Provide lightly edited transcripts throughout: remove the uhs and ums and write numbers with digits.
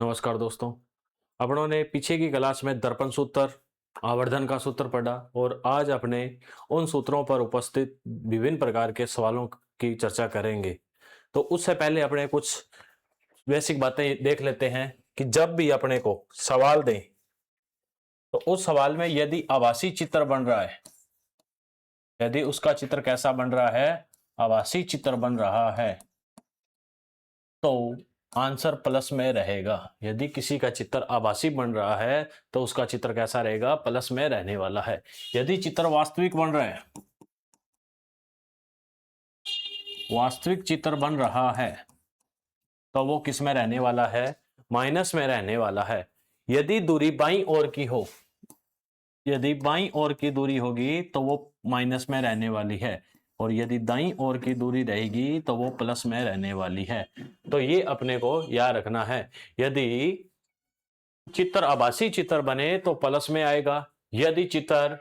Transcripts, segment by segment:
नमस्कार दोस्तों। अपनों ने पीछे की क्लास में दर्पण सूत्र, आवर्धन का सूत्र पढ़ा और आज अपने उन सूत्रों पर उपस्थित विभिन्न प्रकार के सवालों की चर्चा करेंगे। तो उससे पहले अपने कुछ बेसिक बातें देख लेते हैं कि जब भी अपने को सवाल दें तो उस सवाल में यदि आभासी चित्र बन रहा है, यदि उसका चित्र कैसा बन रहा है, आभासी चित्र बन रहा है, तो आंसर प्लस में रहेगा। यदि किसी का चित्र आभासी बन रहा है तो उसका चित्र कैसा रहेगा, प्लस में रहने वाला है। यदि चित्र वास्तविक बन रहा है, वास्तविक चित्र बन रहा है, तो वो किस में रहने वाला है, माइनस में रहने वाला है। यदि दूरी बाईं ओर की हो, यदि बाईं ओर की दूरी होगी तो वो माइनस में रहने वाली है, और यदि दाईं ओर की दूरी रहेगी तो वो प्लस में रहने वाली है। तो ये अपने को याद रखना है। यदि चित्र आभासी चित्र बने तो प्लस में आएगा, यदि चित्र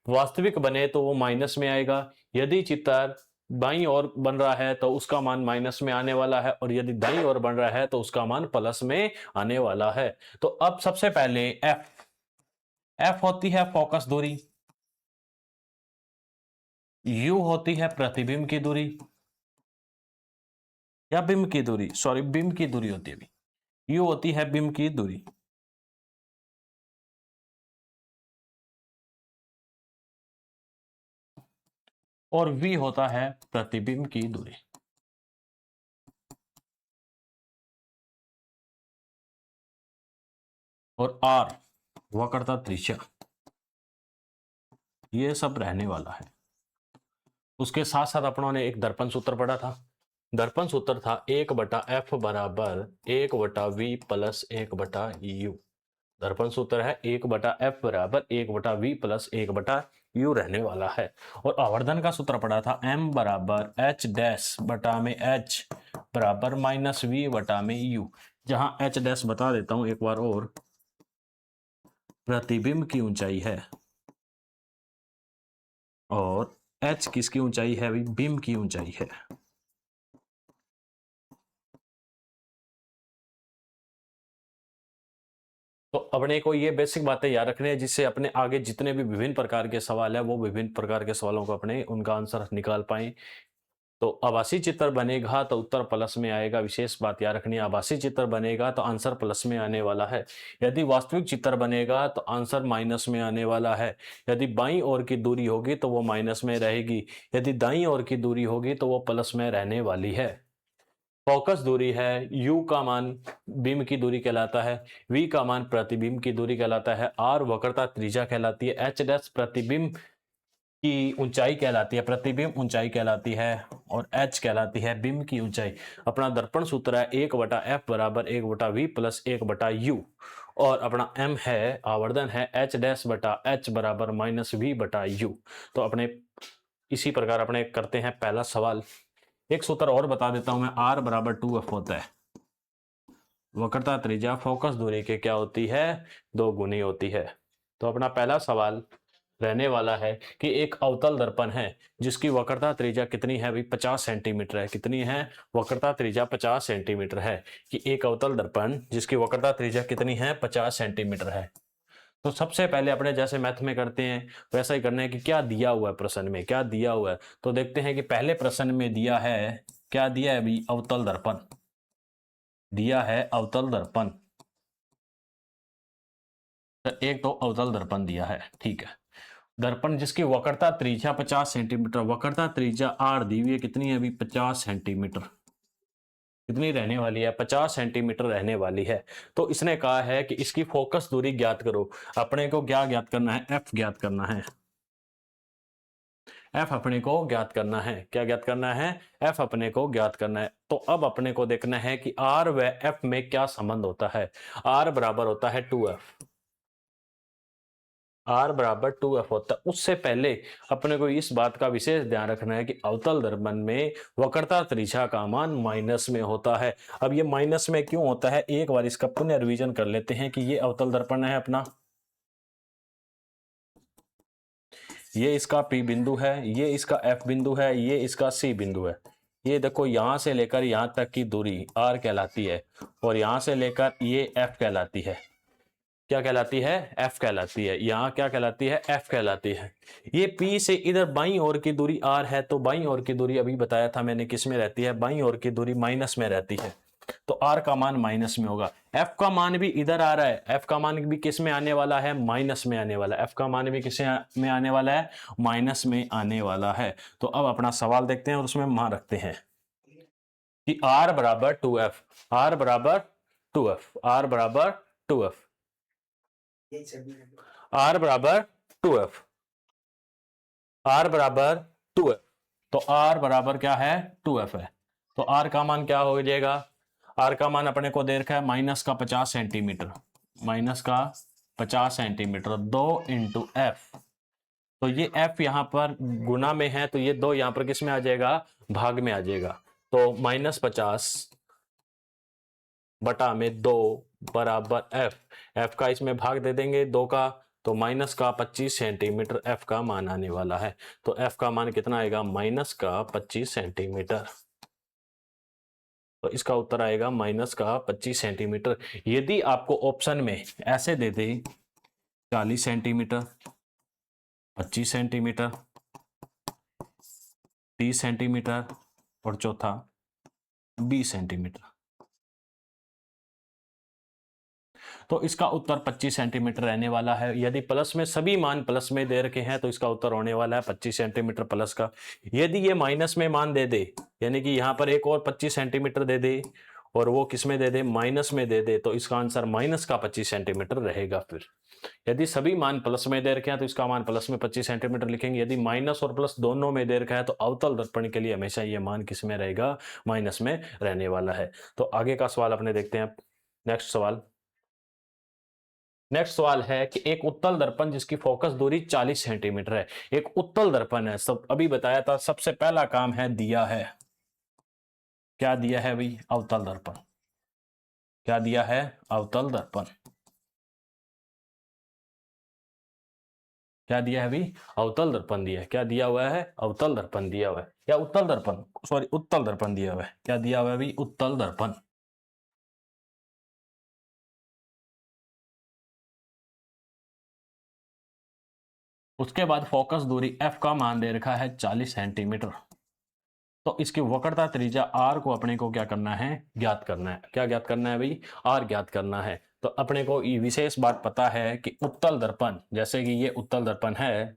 वास्तविक बने तो वो माइनस में आएगा। यदि चित्र बाईं ओर बन रहा है तो उसका मान माइनस में आने वाला है, और यदि दाईं ओर बन रहा है तो उसका मान प्लस में आने वाला है। तो अब सबसे पहले एफ होती है फोकस दूरी, यू होती है प्रतिबिंब की दूरी या बिंब की दूरी, सॉरी बिंब की दूरी होती है, यू होती है बिंब की दूरी, और वी होता है प्रतिबिंब की दूरी। और आर वक्रता त्रिज्या, ये सब रहने वाला है। उसके साथ साथ अपनों ने एक दर्पण सूत्र पढ़ा था। दर्पण सूत्र था 1/f बराबर 1/v प्लस 1/u। दर्पण सूत्र है 1/f बराबर 1/v प्लस 1/u रहने वाला है। और आवर्धन का सूत्र पढ़ा था m बराबर h डैश बटा में h बराबर माइनस v बटा में u, जहां h डैश बता देता हूं एक बार और, प्रतिबिंब की ऊंचाई है, और h किसकी ऊंचाई है, बिंब की ऊंचाई है। तो अपने को ये बेसिक बातें याद रखनी है, जिससे अपने आगे जितने भी विभिन्न प्रकार के सवाल है वो विभिन्न प्रकार के सवालों को अपने उनका आंसर निकाल पाए। तो आभासी चित्र बनेगा तो उत्तर प्लस में आएगा, विशेष बात याद रखनी है। आभासी चित्र बनेगा तो आंसर प्लस में आने वाला है। यदि वास्तविक चित्र बनेगा तो आंसर माइनस में आने वाला है। यदि बाईं ओर की दूरी होगी तो वो माइनस में रहेगी, यदि दाईं ओर की दूरी होगी तो वो प्लस में रहने वाली है। फोकस दूरी है, u का मान बिंब की दूरी कहलाता है, v का मान प्रतिबिंब की दूरी कहलाता है, r वक्रता त्रिज्या कहलाती है, h डैश प्रतिबिंब की ऊंचाई कहलाती है, प्रतिबिंब ऊंचाई कहलाती है, और h कहलाती है बिंब की ऊंचाई। अपना दर्पण सूत्र है 1/f बराबर 1/v प्लस 1/u, और अपना m है आवर्धन है h डैश बटा h बराबर माइनस v बटा u। तो अपने इसी प्रकार अपने करते हैं पहला सवाल। एक सूत्र और बता देता हूं मैं, r बराबर 2f होता है। वक्रता त्रिज्या फोकस दूरी के क्या होती है, 2 गुनी होती है। तो अपना पहला सवाल रहने वाला है कि एक अवतल दर्पण है जिसकी वक्रता त्रिज्या कितनी है, 50 सेंटीमीटर है। कितनी है, वक्रता त्रिज्या 50 सेंटीमीटर है। कि एक अवतल दर्पण जिसकी वक्रता त्रिज्या कितनी है, 50 सेंटीमीटर है। तो सबसे पहले अपने जैसे मैथ में करते हैं वैसा ही करना है कि क्या दिया हुआ है प्रश्न में, क्या दिया हुआ है। तो देखते हैं कि पहले प्रश्न में दिया है, क्या दिया है अभी, अवतल दर्पण दिया है, अवतल दर्पण। तो एक तो अवतल दर्पण दिया है, ठीक है। दर्पण जिसकी वक्रता त्रिज्या 50 सेंटीमीटर, वक्रता त्रिज्या आर दी हुई है, कितनी है अभी, 50 सेंटीमीटर। कितनी रहने वाली है, 50 सेंटीमीटर रहने वाली है। तो इसने कहा है कि इसकी फोकस दूरी ज्ञात करो। अपने को क्या ज्ञात करना है, एफ ज्ञात करना है। एफ अपने को ज्ञात करना है, क्या ज्ञात करना है, एफ अपने को ज्ञात करना है। तो अब अपने को देखना है कि आर व एफ में क्या संबंध होता है। आर बराबर होता है 2f, आर बराबर 2f होता है। उससे पहले अपने को इस बात का विशेष ध्यान रखना है कि अवतल दर्पण में वक्रता त्रिज्या का मान माइनस में होता है। अब ये माइनस में क्यों होता है, एक बार इसका पुनः रिवीजन कर लेते हैं कि ये अवतल दर्पण है अपना, ये इसका P बिंदु है, ये इसका F बिंदु है, ये इसका C बिंदु है। ये देखो यहाँ से लेकर यहाँ तक की दूरी r कहलाती है और यहाँ से लेकर ये f कहलाती है। क्या कहलाती है? f कहलाती है। यहाँ क्या कहलाती है? f कहलाती है। ये p से इधर बाईं ओर की दूरी r है, तो बाईं ओर की दूरी अभी बताया था मैंने किस में रहती है? बाईं ओर की दूरी माइनस में रहती है, तो r का मान माइनस में होगा। f का मान भी इधर आ रहा है, f का मान भी किस में आने वाला है? माइनस में आने वाला है। f का मान भी किस में आने वाला है? माइनस में आने वाला है। तो अब अपना सवाल देखते हैं और उसमें मान रखते हैं कि r बराबर 2f, r बराबर 2f, r बराबर 2f, r बराबर 2f, r बराबर 2f। तो r बराबर क्या है? 2f है। तो r का मान क्या हो जाएगा? r का मान अपने को दे रखा है माइनस का 50 सेंटीमीटर, माइनस का 50 सेंटीमीटर, 2 इंटू एफ। तो ये f यहां पर गुना में है, तो ये 2 यहां पर किस में आ जाएगा? भाग में आ जाएगा। तो -50 बटा में 2 बराबर f का इसमें भाग दे देंगे 2 का, तो माइनस का 25 सेंटीमीटर f का मान आने वाला है। तो f का मान कितना आएगा? माइनस का 25 सेंटीमीटर। तो इसका उत्तर आएगा माइनस का 25 सेंटीमीटर। यदि आपको ऑप्शन में ऐसे दे दे 40 सेंटीमीटर, 25 सेंटीमीटर, 30 सेंटीमीटर और चौथा 20 सेंटीमीटर, तो इसका उत्तर 25 सेंटीमीटर रहने वाला है। यदि प्लस में सभी मान प्लस में दे रखे हैं तो इसका उत्तर होने वाला है 25 सेंटीमीटर प्लस का। यदि ये माइनस में मान दे दे, यानी कि यहां पर एक और 25 सेंटीमीटर दे दे और वो किस में दे दे? माइनस में दे दे, तो इसका आंसर माइनस का 25 सेंटीमीटर रहेगा। फिर यदि सभी मान प्लस में दे रखे हैं तो इसका मान प्लस में 25 सेंटीमीटर लिखेंगे। यदि माइनस और प्लस दोनों में दे रखा है तो अवतल दर्पण के लिए हमेशा ये मान किस में रहेगा? माइनस में रहने वाला है। तो आगे का सवाल अपने देखते हैं। नेक्स्ट सवाल, नेक्स्ट सवाल है कि एक उत्तल दर्पण जिसकी फोकस दूरी 40 सेंटीमीटर है, एक उत्तल दर्पण है। सब अभी बताया था, सबसे पहला काम है दिया है, क्या दिया है भाई? अवतल दर्पण। क्या दिया है? अवतल दर्पण। क्या दिया है भाई? अवतल दर्पण दिया है। क्या दिया हुआ है? अवतल दर्पण दिया हुआ है, या उत्तल दर्पण, सॉरी उत्तल दर्पण दिया हुआ है। क्या दिया हुआ है भाई? उत्तल दर्पण। उसके बाद फोकस दूरी f का मान दे रखा है 40 सेंटीमीटर। तो इसकी वक्रता त्रिज्या r को अपने को क्या करना है? ज्ञात करना है। क्या ज्ञात करना है भाई? r ज्ञात करना है। तो अपने को ये विशेष बात पता है कि उत्तल दर्पण, जैसे कि ये उत्तल दर्पण है,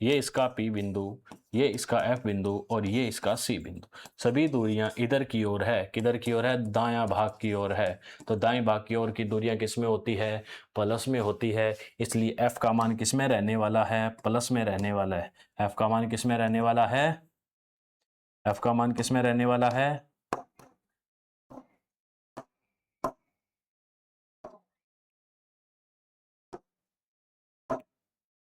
ये इसका P बिंदु, ये इसका F बिंदु और ये इसका C बिंदु, सभी दूरियां इधर की ओर है। किधर की ओर है? दायां भाग की ओर है। तो दाएं भाग की ओर की दूरियां किस में होती है? प्लस में होती है। इसलिए F का मान किस में रहने वाला है? प्लस में रहने वाला है। F का मान किस में रहने वाला है? F का मान किस में रहने वाला है?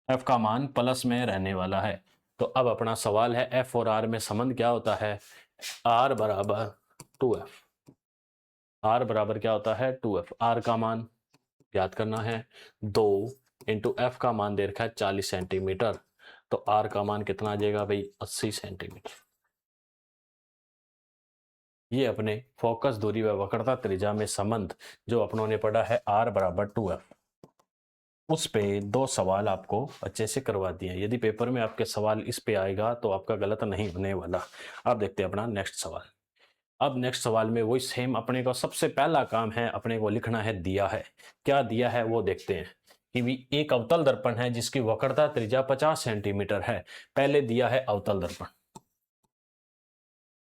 F का मान प्लस में रहने वाला है। तो अब अपना सवाल है F और R में संबंध क्या होता है? R बराबर 2F। R बराबर क्या होता है? 2F। R का मान याद करना है 2 इंटू एफ का मान दे रखा है 40 सेंटीमीटर। तो R का मान कितना आ जाएगा भाई? 80 सेंटीमीटर। ये अपने फोकस दूरी व वक्रता त्रिज्या में संबंध जो अपनों ने पढ़ा है R बराबर 2F, उस पे 2 सवाल आपको अच्छे से करवा दिए। यदि पेपर में आपके सवाल इस पे आएगा तो आपका गलत नहीं होने वाला। अब देखते हैं अपना नेक्स्ट सवाल। अब नेक्स्ट सवाल में वही सेम अपने को सबसे पहला काम है, अपने को लिखना है दिया है। क्या दिया है वो देखते हैं कि भी एक अवतल दर्पण है जिसकी वक्रता त्रिज्या 50 सेंटीमीटर है। पहले दिया है अवतल दर्पण।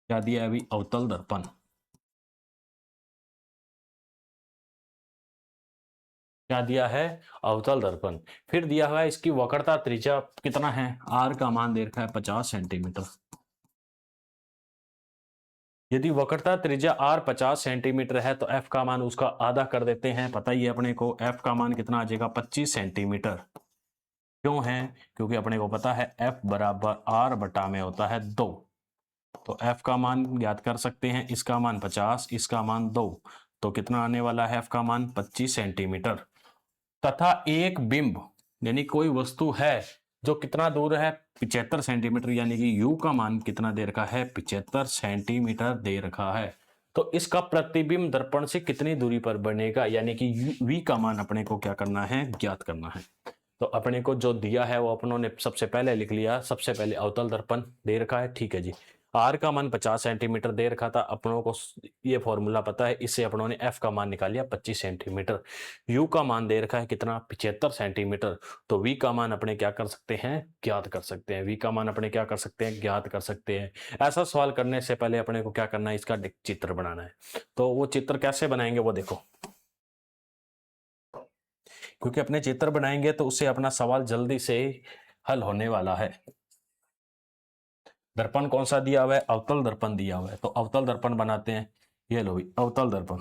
क्या दिया है अभी? अवतल दर्पण। क्या दिया है? अवतल दर्पण। फिर दिया हुआ है इसकी वक्रता त्रिज्या कितना है? आर का मान दे रखा है 50 सेंटीमीटर। यदि वक्रता त्रिज्या r 50 सेंटीमीटर है तो f का मान उसका आधा कर देते हैं। पता ही है अपने को f का मान कितना आ जाएगा? 25 सेंटीमीटर। क्यों है? क्योंकि अपने को पता है f बराबर r बटा में होता है 2। तो f का मान ज्ञात कर सकते हैं, इसका मान 50, इसका मान 2, तो कितना आने वाला है? f का मान 25 सेंटीमीटर। तथा एक बिंब यानी कोई वस्तु है जो कितना दूर है 75 सेंटीमीटर, यानी कि u का मान कितना दे रखा है 75 सेंटीमीटर दे रखा है। तो इसका प्रतिबिंब दर्पण से कितनी दूरी पर बनेगा, यानी कि v का मान अपने को क्या करना है, ज्ञात करना है। तो अपने को जो दिया है वो अपनों ने सबसे पहले लिख लिया। सबसे पहले अवतल दर्पण दे रखा है, ठीक है जी। आर का मान 50 सेंटीमीटर दे रखा था अपनों को, ये फॉर्मूला पता है, इससे अपनों ने एफ का मान निकाल लिया 25 सेंटीमीटर। यू का मान दे रखा है कितना 75 सेंटीमीटर। तो वी का मान अपने क्या कर सकते हैं, ज्ञात कर सकते हैं। वी का मान अपने क्या कर सकते हैं, ज्ञात कर सकते हैं। ऐसा सवाल करने से पहले अपने को क्या करना है, इसका चित्र बनाना है। तो वो चित्र कैसे बनाएंगे वो देखो, क्योंकि अपने चित्र बनाएंगे तो उससे अपना सवाल जल्दी से हल होने वाला है। दर्पण कौन सा दिया हुआ है, अवतल दर्पण दिया हुआ है। तो अवतल दर्पण बनाते हैं। ये लो अवतल दर्पण।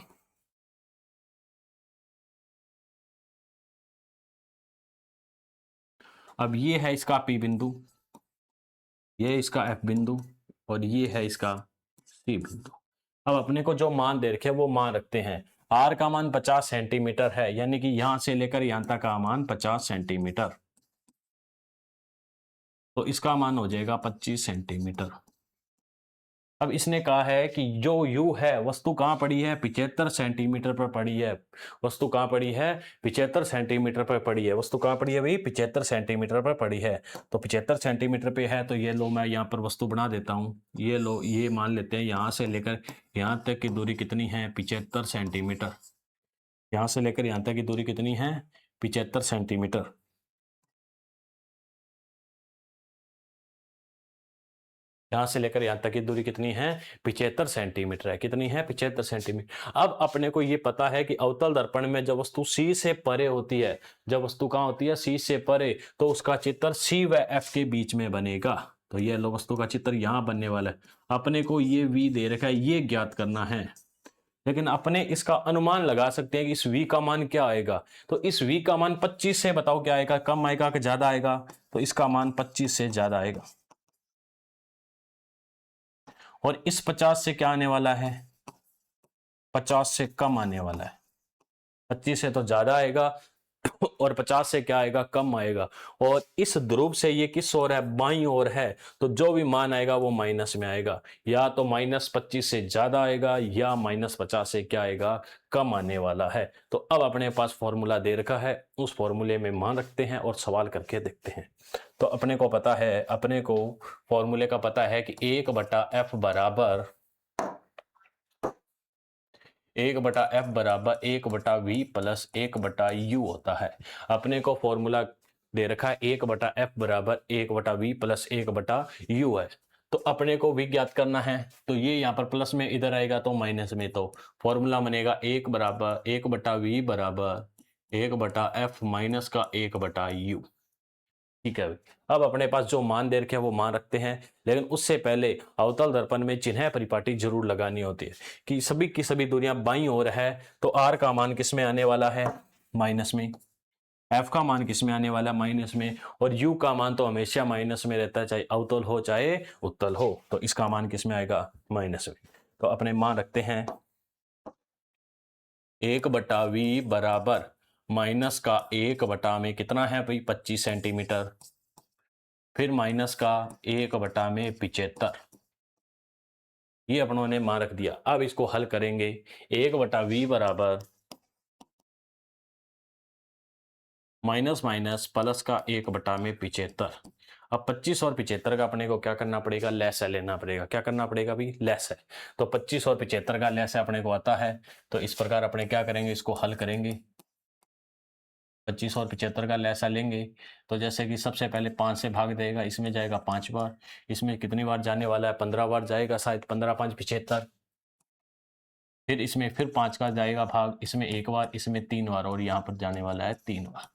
अब ये है इसका पी बिंदु, ये इसका एफ बिंदु, और ये है इसका सी बिंदु। अब अपने को जो मान दे रखे वो मान रखते हैं। आर का मान 50 सेंटीमीटर है, यानी कि यहां से लेकर यहां तक का मान 50 सेंटीमीटर। तो इसका मान हो जाएगा 25 सेंटीमीटर। अब इसने कहा है कि जो u है, वस्तु कहां पड़ी है, 75 सेंटीमीटर पर पड़ी है। वस्तु कहां पड़ी है, 75 सेंटीमीटर पर पड़ी है। वस्तु कहां पड़ी है भाई, 75 सेंटीमीटर पर पड़ी है। तो 75 सेंटीमीटर पे है, तो ये लो मैं यहाँ पर वस्तु बना देता हूँ। ये लो, ये मान लेते हैं यहां से लेकर यहां तक की दूरी कितनी है, 75 सेंटीमीटर। यहां से लेकर यहां तक की दूरी कितनी है, 75 सेंटीमीटर। यहां से लेकर यहां तक की दूरी कितनी है, 75 सेंटीमीटर है। कितनी है, 75 सेंटीमीटर। अब अपने को ये पता है कि अवतल दर्पण में जब वस्तु सी से परे होती है, जब वस्तु कहां होती है, सी से परे, तो उसका चित्र सी व एफ के बीच में बनेगा। तो ये लो वस्तु का चित्र यहां बनने वाला है। अपने को ये वी दे रखा है, ये ज्ञात करना है। लेकिन अपने इसका अनुमान लगा सकते हैं कि इस v का मान क्या आएगा। तो इस v का मान 25 से बताओ क्या आएगा, कम आएगा कि ज्यादा आएगा। तो इसका मान 25 से ज्यादा आएगा। और इस 50 से क्या आने वाला है, 50 से कम आने वाला है। 25 से तो ज्यादा आएगा और 50 से क्या आएगा, कम आएगा। और इस ध्रुव से ये किस ओर है, बाईं ओर है। तो जो भी मान आएगा वो माइनस में आएगा। या तो -25 से ज्यादा आएगा, या -50 से क्या आएगा, कम आने वाला है। तो अब अपने पास फॉर्मूला दे रखा है, उस फॉर्मूले में मान रखते हैं और सवाल करके देखते हैं। तो अपने को पता है, अपने को फॉर्मूले का पता है कि 1/f बराबर 1/f बराबर 1/v प्लस 1/u होता है। अपने को फॉर्मूला दे रखा है 1/f बराबर 1/v प्लस 1/u है। तो अपने को v ज्ञात करना है। तो ये यहाँ पर प्लस में इधर आएगा तो माइनस में, तो फॉर्मूला बनेगा 1/v बराबर 1/f माइनस का 1/u। ठीक है। अब अपने पास जो मान दे रखे हैं वो मान रखते हैं, लेकिन उससे पहले अवतल दर्पण में चिन्ह परिपाटी जरूर लगानी होती है कि सभी की सभी दूरियां बाईं ओर है। तो आर का मान किस में आने वाला है, माइनस में। एफ का मान किस में आने वाला है, माइनस में। और यू का मान तो हमेशा माइनस में रहता है, चाहे अवतल हो चाहे उत्तल हो। तो इसका मान किस में आएगा, माइनस में। तो अपने मान रखते हैं 1/v बराबर माइनस का 1 में कितना है भाई, 25 सेंटीमीटर। फिर माइनस का 1/75। ये अपनों ने मान रख दिया। अब इसको हल करेंगे। 1/v बराबर माइनस माइनस प्लस का 1/75। अब 25 और 75 का अपने को क्या करना पड़ेगा, लेस है लेना पड़ेगा। क्या करना पड़ेगा भाई, लेस है। तो 25 और 75 का लेस है अपने को आता है। तो इस प्रकार अपने क्या करेंगे, इसको हल करेंगे। 25 और 75 का लैसा लेंगे। तो जैसे कि सबसे पहले 5 से भाग देगा, इसमें जाएगा 5 बार। इसमें कितनी बार जाने वाला है, 15 बार जाएगा शायद, 15 5 75। फिर इसमें फिर 5 का जाएगा भाग, इसमें 1 बार, इसमें 3 बार, और यहाँ पर जाने वाला है 3 बार।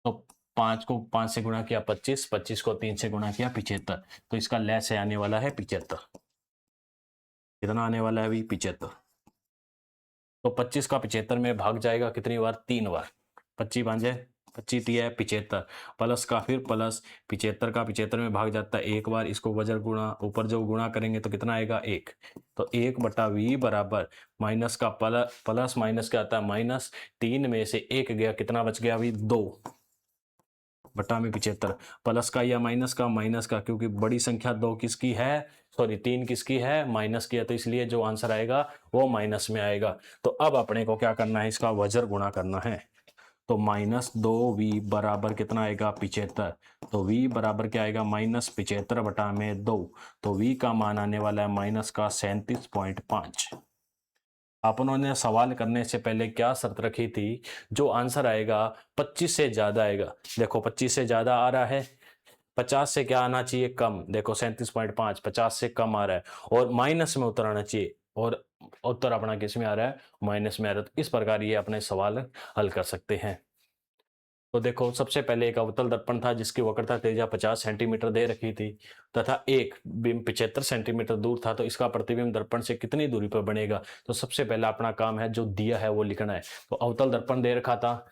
तो 5 को 5 से गुणा किया 25, 25 को 3 से गुणा किया 75। तो इसका लैस है आने वाला है 75। कितना आने वाला है अभी, 75। तो 25 का 75 में भाग जाएगा कितनी बार, 3 बार। 25 भांजे 25 है 75, प्लस का फिर प्लस 75 का 75 में भाग जाता है 1 बार। इसको वजर गुणा, ऊपर जो गुणा करेंगे तो कितना आएगा, 1। तो 1/v बराबर माइनस का प्लस माइनस क्या आता है, माइनस। 3 में से 1 गया, कितना बच गया अभी, 2। बटा में 75, प्लस का या माइनस का, माइनस का, क्योंकि बड़ी संख्या 2 किसकी है, सॉरी 3 किसकी है, माइनस की है, तो इसलिए जो आंसर आएगा वो माइनस में आएगा। तो अब अपने को क्या करना है, इसका वजर गुणा करना है। तो -2v बराबर कितना आएगा, 75। तो v बराबर क्या आएगा, -75 बटा में 2। तो v का मान आने वाला है माइनस का 37.5। अपनों ने सवाल करने से पहले क्या शर्त रखी थी, जो आंसर आएगा 25 से ज्यादा आएगा। देखो 25 से ज्यादा आ रहा है, 50 से क्या आना चाहिए, कम। देखो 37.5 50 से कम आ रहा है और माइनस में उतर आना चाहिए, और उत्तर अपना किस में आ रहा है, माइनस में आ रहा है। तो इस प्रकार ये अपने सवाल हल कर सकते हैं। तो देखो सबसे पहले एक अवतल दर्पण था जिसकी वक्रता त्रिज्या 50 सेंटीमीटर दे रखी थी, तथा एक बिंब 75 सेंटीमीटर दूर था। तो इसका प्रतिबिंब दर्पण से कितनी दूरी पर बनेगा। तो सबसे पहला अपना काम है, जो दिया है वो लिखना है। तो अवतल दर्पण दे रखा था,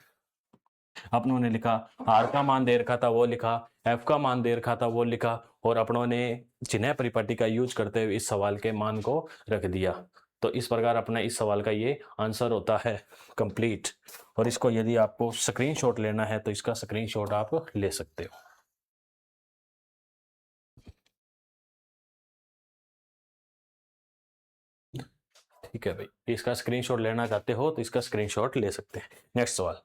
अपनों ने लिखा, आर का मान दे रखा था वो लिखा, एफ का मान दे रखा था वो लिखा, और अपनों ने चिन्ह परिपाटी का यूज करते हुए इस सवाल के मान को रख दिया। तो इस प्रकार अपना इस सवाल का ये आंसर होता है कंप्लीट। और इसको यदि आपको स्क्रीनशॉट लेना है तो इसका स्क्रीनशॉट आप ले सकते हो। ठीक है भाई, इसका स्क्रीनशॉट लेना चाहते हो तो इसका स्क्रीनशॉट ले सकते हैं। नेक्स्ट सवाल,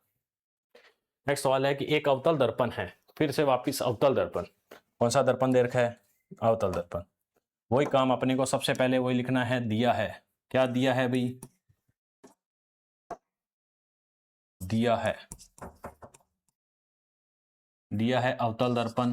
नेक्स्ट सवाल है कि एक अवतल दर्पण है, फिर से वापिस अवतल दर्पण, कौन सा दर्पण दे रखा है, अवतल दर्पण। वही काम अपने को सबसे पहले वही लिखना है, दिया है, क्या दिया है भाई, दिया है, दिया है अवतल दर्पण,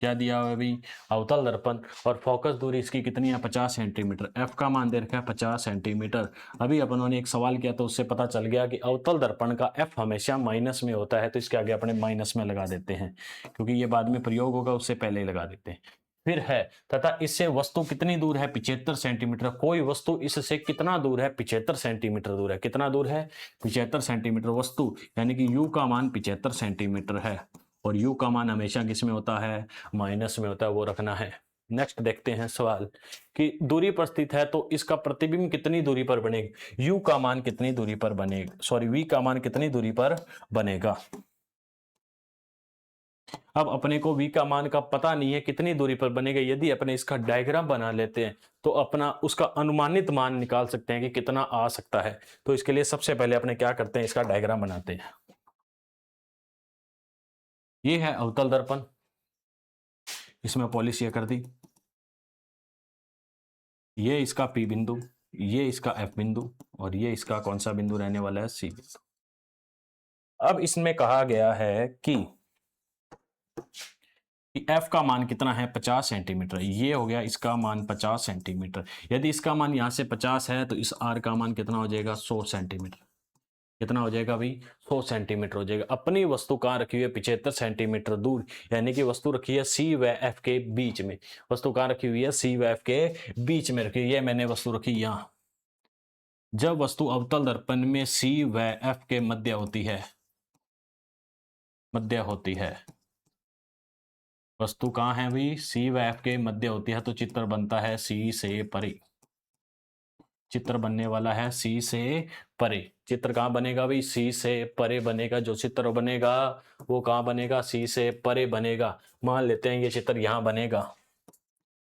क्या दिया हुआ है भाई, अवतल दर्पण, और फोकस दूरी इसकी कितनी है, 50 सेंटीमीटर। एफ का मान दे रखा है 50 सेंटीमीटर। अभी अपनों ने एक सवाल किया तो उससे पता चल गया कि अवतल दर्पण का एफ हमेशा माइनस में होता है, तो इसके आगे अपने माइनस में लगा देते हैं, क्योंकि ये बाद में प्रयोग होगा उससे पहले ही लगा देते हैं। फिर है, तथा इससे वस्तु कितनी दूर है, 75 सेंटीमीटर। कोई वस्तु इससे कितना दूर है, 75 सेंटीमीटर दूर है। कितना दूर है, 75 सेंटीमीटर। वस्तु यानी कि u का मान 75 सेंटीमीटर है, और u का मान हमेशा किस में होता है, माइनस में होता है, वो रखना है। नेक्स्ट देखते हैं सवाल कि दूरी पर स्थित है तो इसका प्रतिबिंब कितनी दूरी पर बनेगा, u का मान कितनी दूरी पर बनेगा, सॉरी v का मान कितनी दूरी पर बनेगा। अब अपने को v का मान का पता नहीं है कितनी दूरी पर बनेगा। यदि अपने इसका डायग्राम बना लेते हैं तो अपना उसका अनुमानित मान निकाल सकते हैं कि कितना आ सकता है। तो इसके लिए सबसे पहले अपने क्या करते हैं, इसका डायग्राम बनाते हैं। ये है अवतल दर्पण, इसमें पॉलिश ये कर दी, ये इसका P बिंदु, ये इसका F बिंदु, और ये इसका कौन सा बिंदु रहने वाला है, C बिंदु। अब इसमें कहा गया है कि F का मान कितना है, 50 सेंटीमीटर। ये हो गया इसका मान 50 सेंटीमीटर। यदि इसका मान यहाँ से 50 है तो इस R का मान कितना हो जाएगा, 100 सेंटीमीटर। कितना हो जाएगा भाई, 100 सेंटीमीटर हो जाएगा। अपनी वस्तु कहाँ रखी हुई है, 75 सेंटीमीटर दूर, यानी कि वस्तु रखी है C व F के बीच में। वस्तु कहाँ रखी हुई है, C व F के बीच में रखी हुई है। मैंने वस्तु रखी यहाँ। जब वस्तु अवतल दर्पण में C व F के मध्य होती है, मध्य होती है, वस्तु कहाँ है भाई, C व F के मध्य होती है, तो चित्र बनता है C से परे। चित्र बनने वाला है C से परे। चित्र कहाँ बनेगा भाई, C से परे बनेगा। जो चित्र बनेगा वो कहाँ बनेगा, C से परे बनेगा। मान लेते हैं ये चित्र यहाँ बनेगा।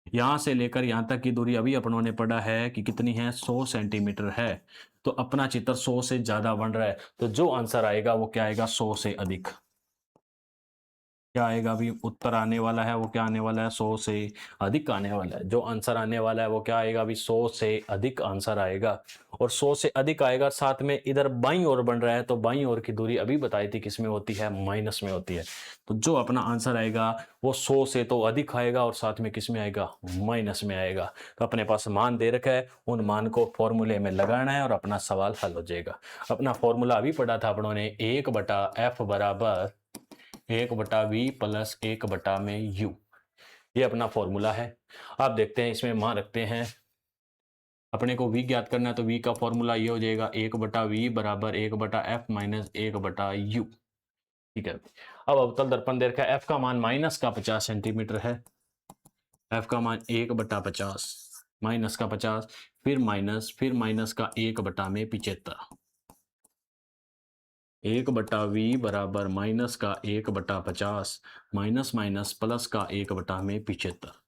यहां से लेकर यहां तक की दूरी अभी अपनों ने पढ़ा है कि कितनी है, 100 सेंटीमीटर है। तो अपना चित्र 100 से ज्यादा बन रहा है, तो जो आंसर आएगा वो क्या आएगा, 100 से अधिक। क्या आएगा अभी, उत्तर आने वाला है वो क्या आने वाला है, 100 से अधिक आने वाला है। जो आंसर आने वाला है वो क्या आएगा अभी, 100 से अधिक आंसर आएगा। और 100 से अधिक आएगा, साथ में इधर बाईं ओर बन रहा है, तो बाईं ओर की दूरी अभी बताई थी किस में होती है, माइनस में होती है। तो जो अपना आंसर आएगा वो 100 से तो अधिक आएगा, और साथ में किस में आएगा, माइनस में आएगा। तो अपने पास मान दे रखा है, उन मान को फॉर्मूले में लगाना है और अपना सवाल हल हो जाएगा। अपना फॉर्मूला अभी पढ़ा था अपनों ने, 1/f बराबर 1/v प्लस 1 में u। ये अपना फॉर्मूला है। आप देखते हैं इसमें मान रखते हैं, अपने को v ज्ञात करना है, तो v का फॉर्मूला ये हो जाएगा 1/v बराबर 1/f माइनस 1/u। ठीक है। अब अवतल दर्पण दे रखा है, f का मान माइनस का 50 सेंटीमीटर है। f का मान 1/50 माइनस का 50, फिर माइनस का 1 में 75। 1/v बराबर माइनस का 1/50 माइनस माइनस प्लस का 1/75।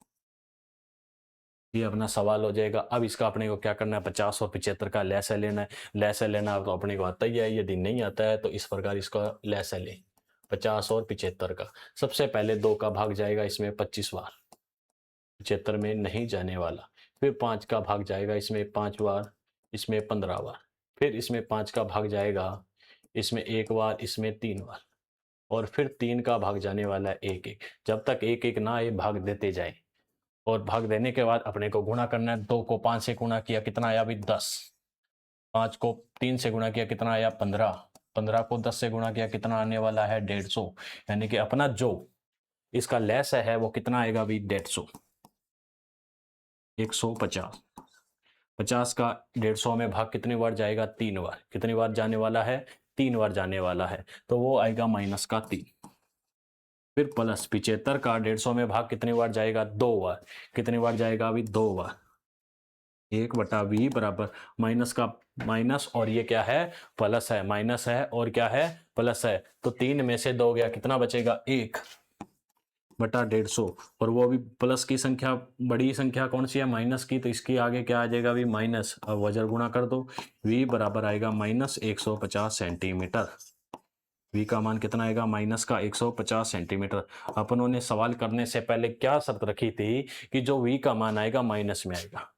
ये अपना सवाल हो जाएगा। अब इसका अपने को क्या करना है, 50 और 75 का लैसा लेना है। लैसा लेना तो अपने को आता ही है, यदि नहीं आता है तो इस प्रकार इसका लैसा ले 50 और 75 का। सबसे पहले 2 का भाग जाएगा इसमें 25 बार, 75 में नहीं जाने वाला। फिर 5 का भाग जाएगा इसमें 5 बार, इसमें 15 बार। फिर इसमें 5 का भाग जाएगा इसमें 1 बार, इसमें 3 बार। और फिर 3 का भाग जाने वाला है 1-1। जब तक 1-1 ना आए भाग देते जाए। और भाग देने के बाद अपने को गुणा करना है। 2 को 5 से गुणा किया कितना आया अभी 10। 5 को 3 से गुणा किया कितना आया 15। 15 को 10 से गुणा किया कितना आने वाला है 150। यानी कि अपना जो इसका लेस है वो कितना आएगा अभी 150। 150। 50 का 150 में भाग कितनी बार जाएगा 3 बार। कितनी बार जाने वाला है 3 बार जाने वाला है, तो वो आएगा माइनस का 3। फिर प्लस 75 का 150 में भाग कितनी बार जाएगा 2 बार। कितनी बार जाएगा अभी 2 बार। 1/v बराबर माइनस का माइनस और ये क्या है प्लस है, माइनस है और क्या है प्लस है, तो 3 में से 2 गया कितना बचेगा 1/150। और वो भी प्लस की संख्या, बड़ी संख्या कौन सी है माइनस की, तो इसकी आगे क्या आ जाएगा अभी माइनस। अब वजर गुणा कर दो, v बराबर आएगा माइनस 150 सेंटीमीटर। v का मान कितना आएगा माइनस का 150 सेंटीमीटर। अपनों ने सवाल करने से पहले क्या शर्त रखी थी कि जो v का मान आएगा माइनस में आएगा।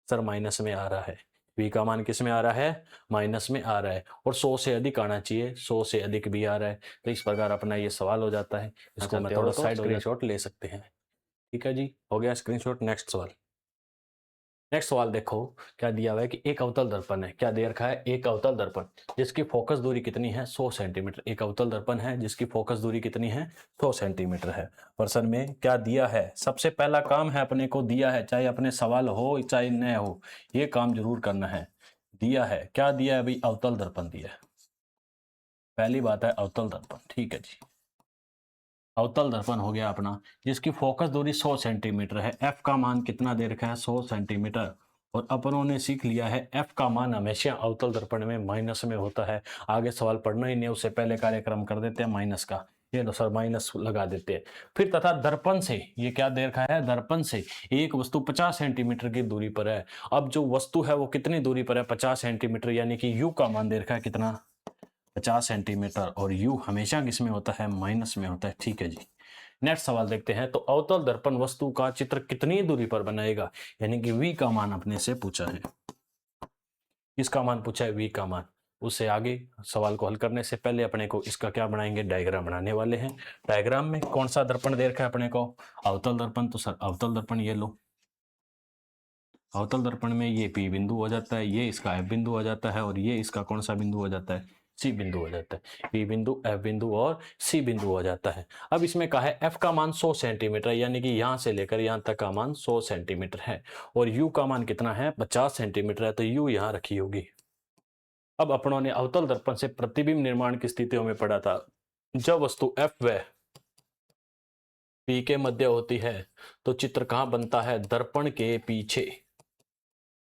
सर माइनस में आ रहा है, v का मान किस में आ रहा है माइनस में आ रहा है, और 100 से अधिक आना चाहिए, 100 से अधिक भी आ रहा है। तो इस प्रकार अपना ये सवाल हो जाता है। इसको मैं थोड़ा साइड स्क्रीनशॉट ले सकते हैं। ठीक है जी, हो गया स्क्रीनशॉट। नेक्स्ट सवाल। नेक्स्ट सवाल देखो क्या दिया हुआ है कि एक अवतल दर्पण है। क्या दे रखा है, एक अवतल दर्पण जिसकी फोकस दूरी कितनी है 100 सेंटीमीटर। एक अवतल दर्पण है जिसकी फोकस दूरी कितनी है 100 सेंटीमीटर है। प्रश्न में क्या दिया है, सबसे पहला काम है अपने को दिया है, चाहे अपने सवाल हो चाहे न हो, ये काम जरूर करना है। दिया है, क्या दिया है अभी अवतल दर्पण दिया है। पहली बात है अवतल दर्पण, ठीक है जी। अवतल दर्पण हो गया अपना जिसकी फोकस दूरी 100 सेंटीमीटर है। एफ का मान कितना दे रखा है 100 सेंटीमीटर। और अपनों ने सीख लिया है एफ का मान हमेशा अवतल दर्पण में माइनस में होता है। आगे सवाल पढ़ना ही नहीं, उससे पहले कार्यक्रम कर देते हैं माइनस का। ये लो सर माइनस लगा देते हैं। फिर तथा दर्पण से, ये क्या दे रखा है दर्पण से एक वस्तु 50 सेंटीमीटर की दूरी पर है। अब जो वस्तु है वो कितनी दूरी पर है 50 सेंटीमीटर, यानी कि यू का मान दे रखा है कितना 50 सेंटीमीटर। और u हमेशा किसमें होता है माइनस में होता है। ठीक है जी, नेक्स्ट सवाल देखते हैं। तो अवतल दर्पण वस्तु का चित्र कितनी दूरी पर बनाएगा, यानी कि v का मान अपने से पूछा है। इसका मान पूछा है v का मान। उससे आगे सवाल को हल करने से पहले अपने को इसका क्या बनाएंगे डायग्राम बनाने वाले हैं। डायग्राम में कौन सा दर्पण दे रखा है अपने को अवतल दर्पण। तो सर अवतल दर्पण ये लो, अवतल दर्पण में ये P बिंदु हो जाता है, ये इसका F बिंदु हो जाता है, और ये इसका कौन सा बिंदु हो जाता है C बिंदु हो जाता है। P बिंदु, F बिंदु और C बिंदु हो जाता है। अब इसमें कहा है F का मान 100 सेंटीमीटर, यानी कि यहां से लेकर यहां तक का मान 100 सेंटीमीटर है। और U का मान कितना है 50 सेंटीमीटर है, तो U यहां रखी होगी। अब अपनों ने अवतल दर्पण से प्रतिबिंब निर्माण की स्थितियों में पढ़ा था। जब वस्तु F व P के मध्य होती है तो चित्र कहां बनता है दर्पण के पीछे।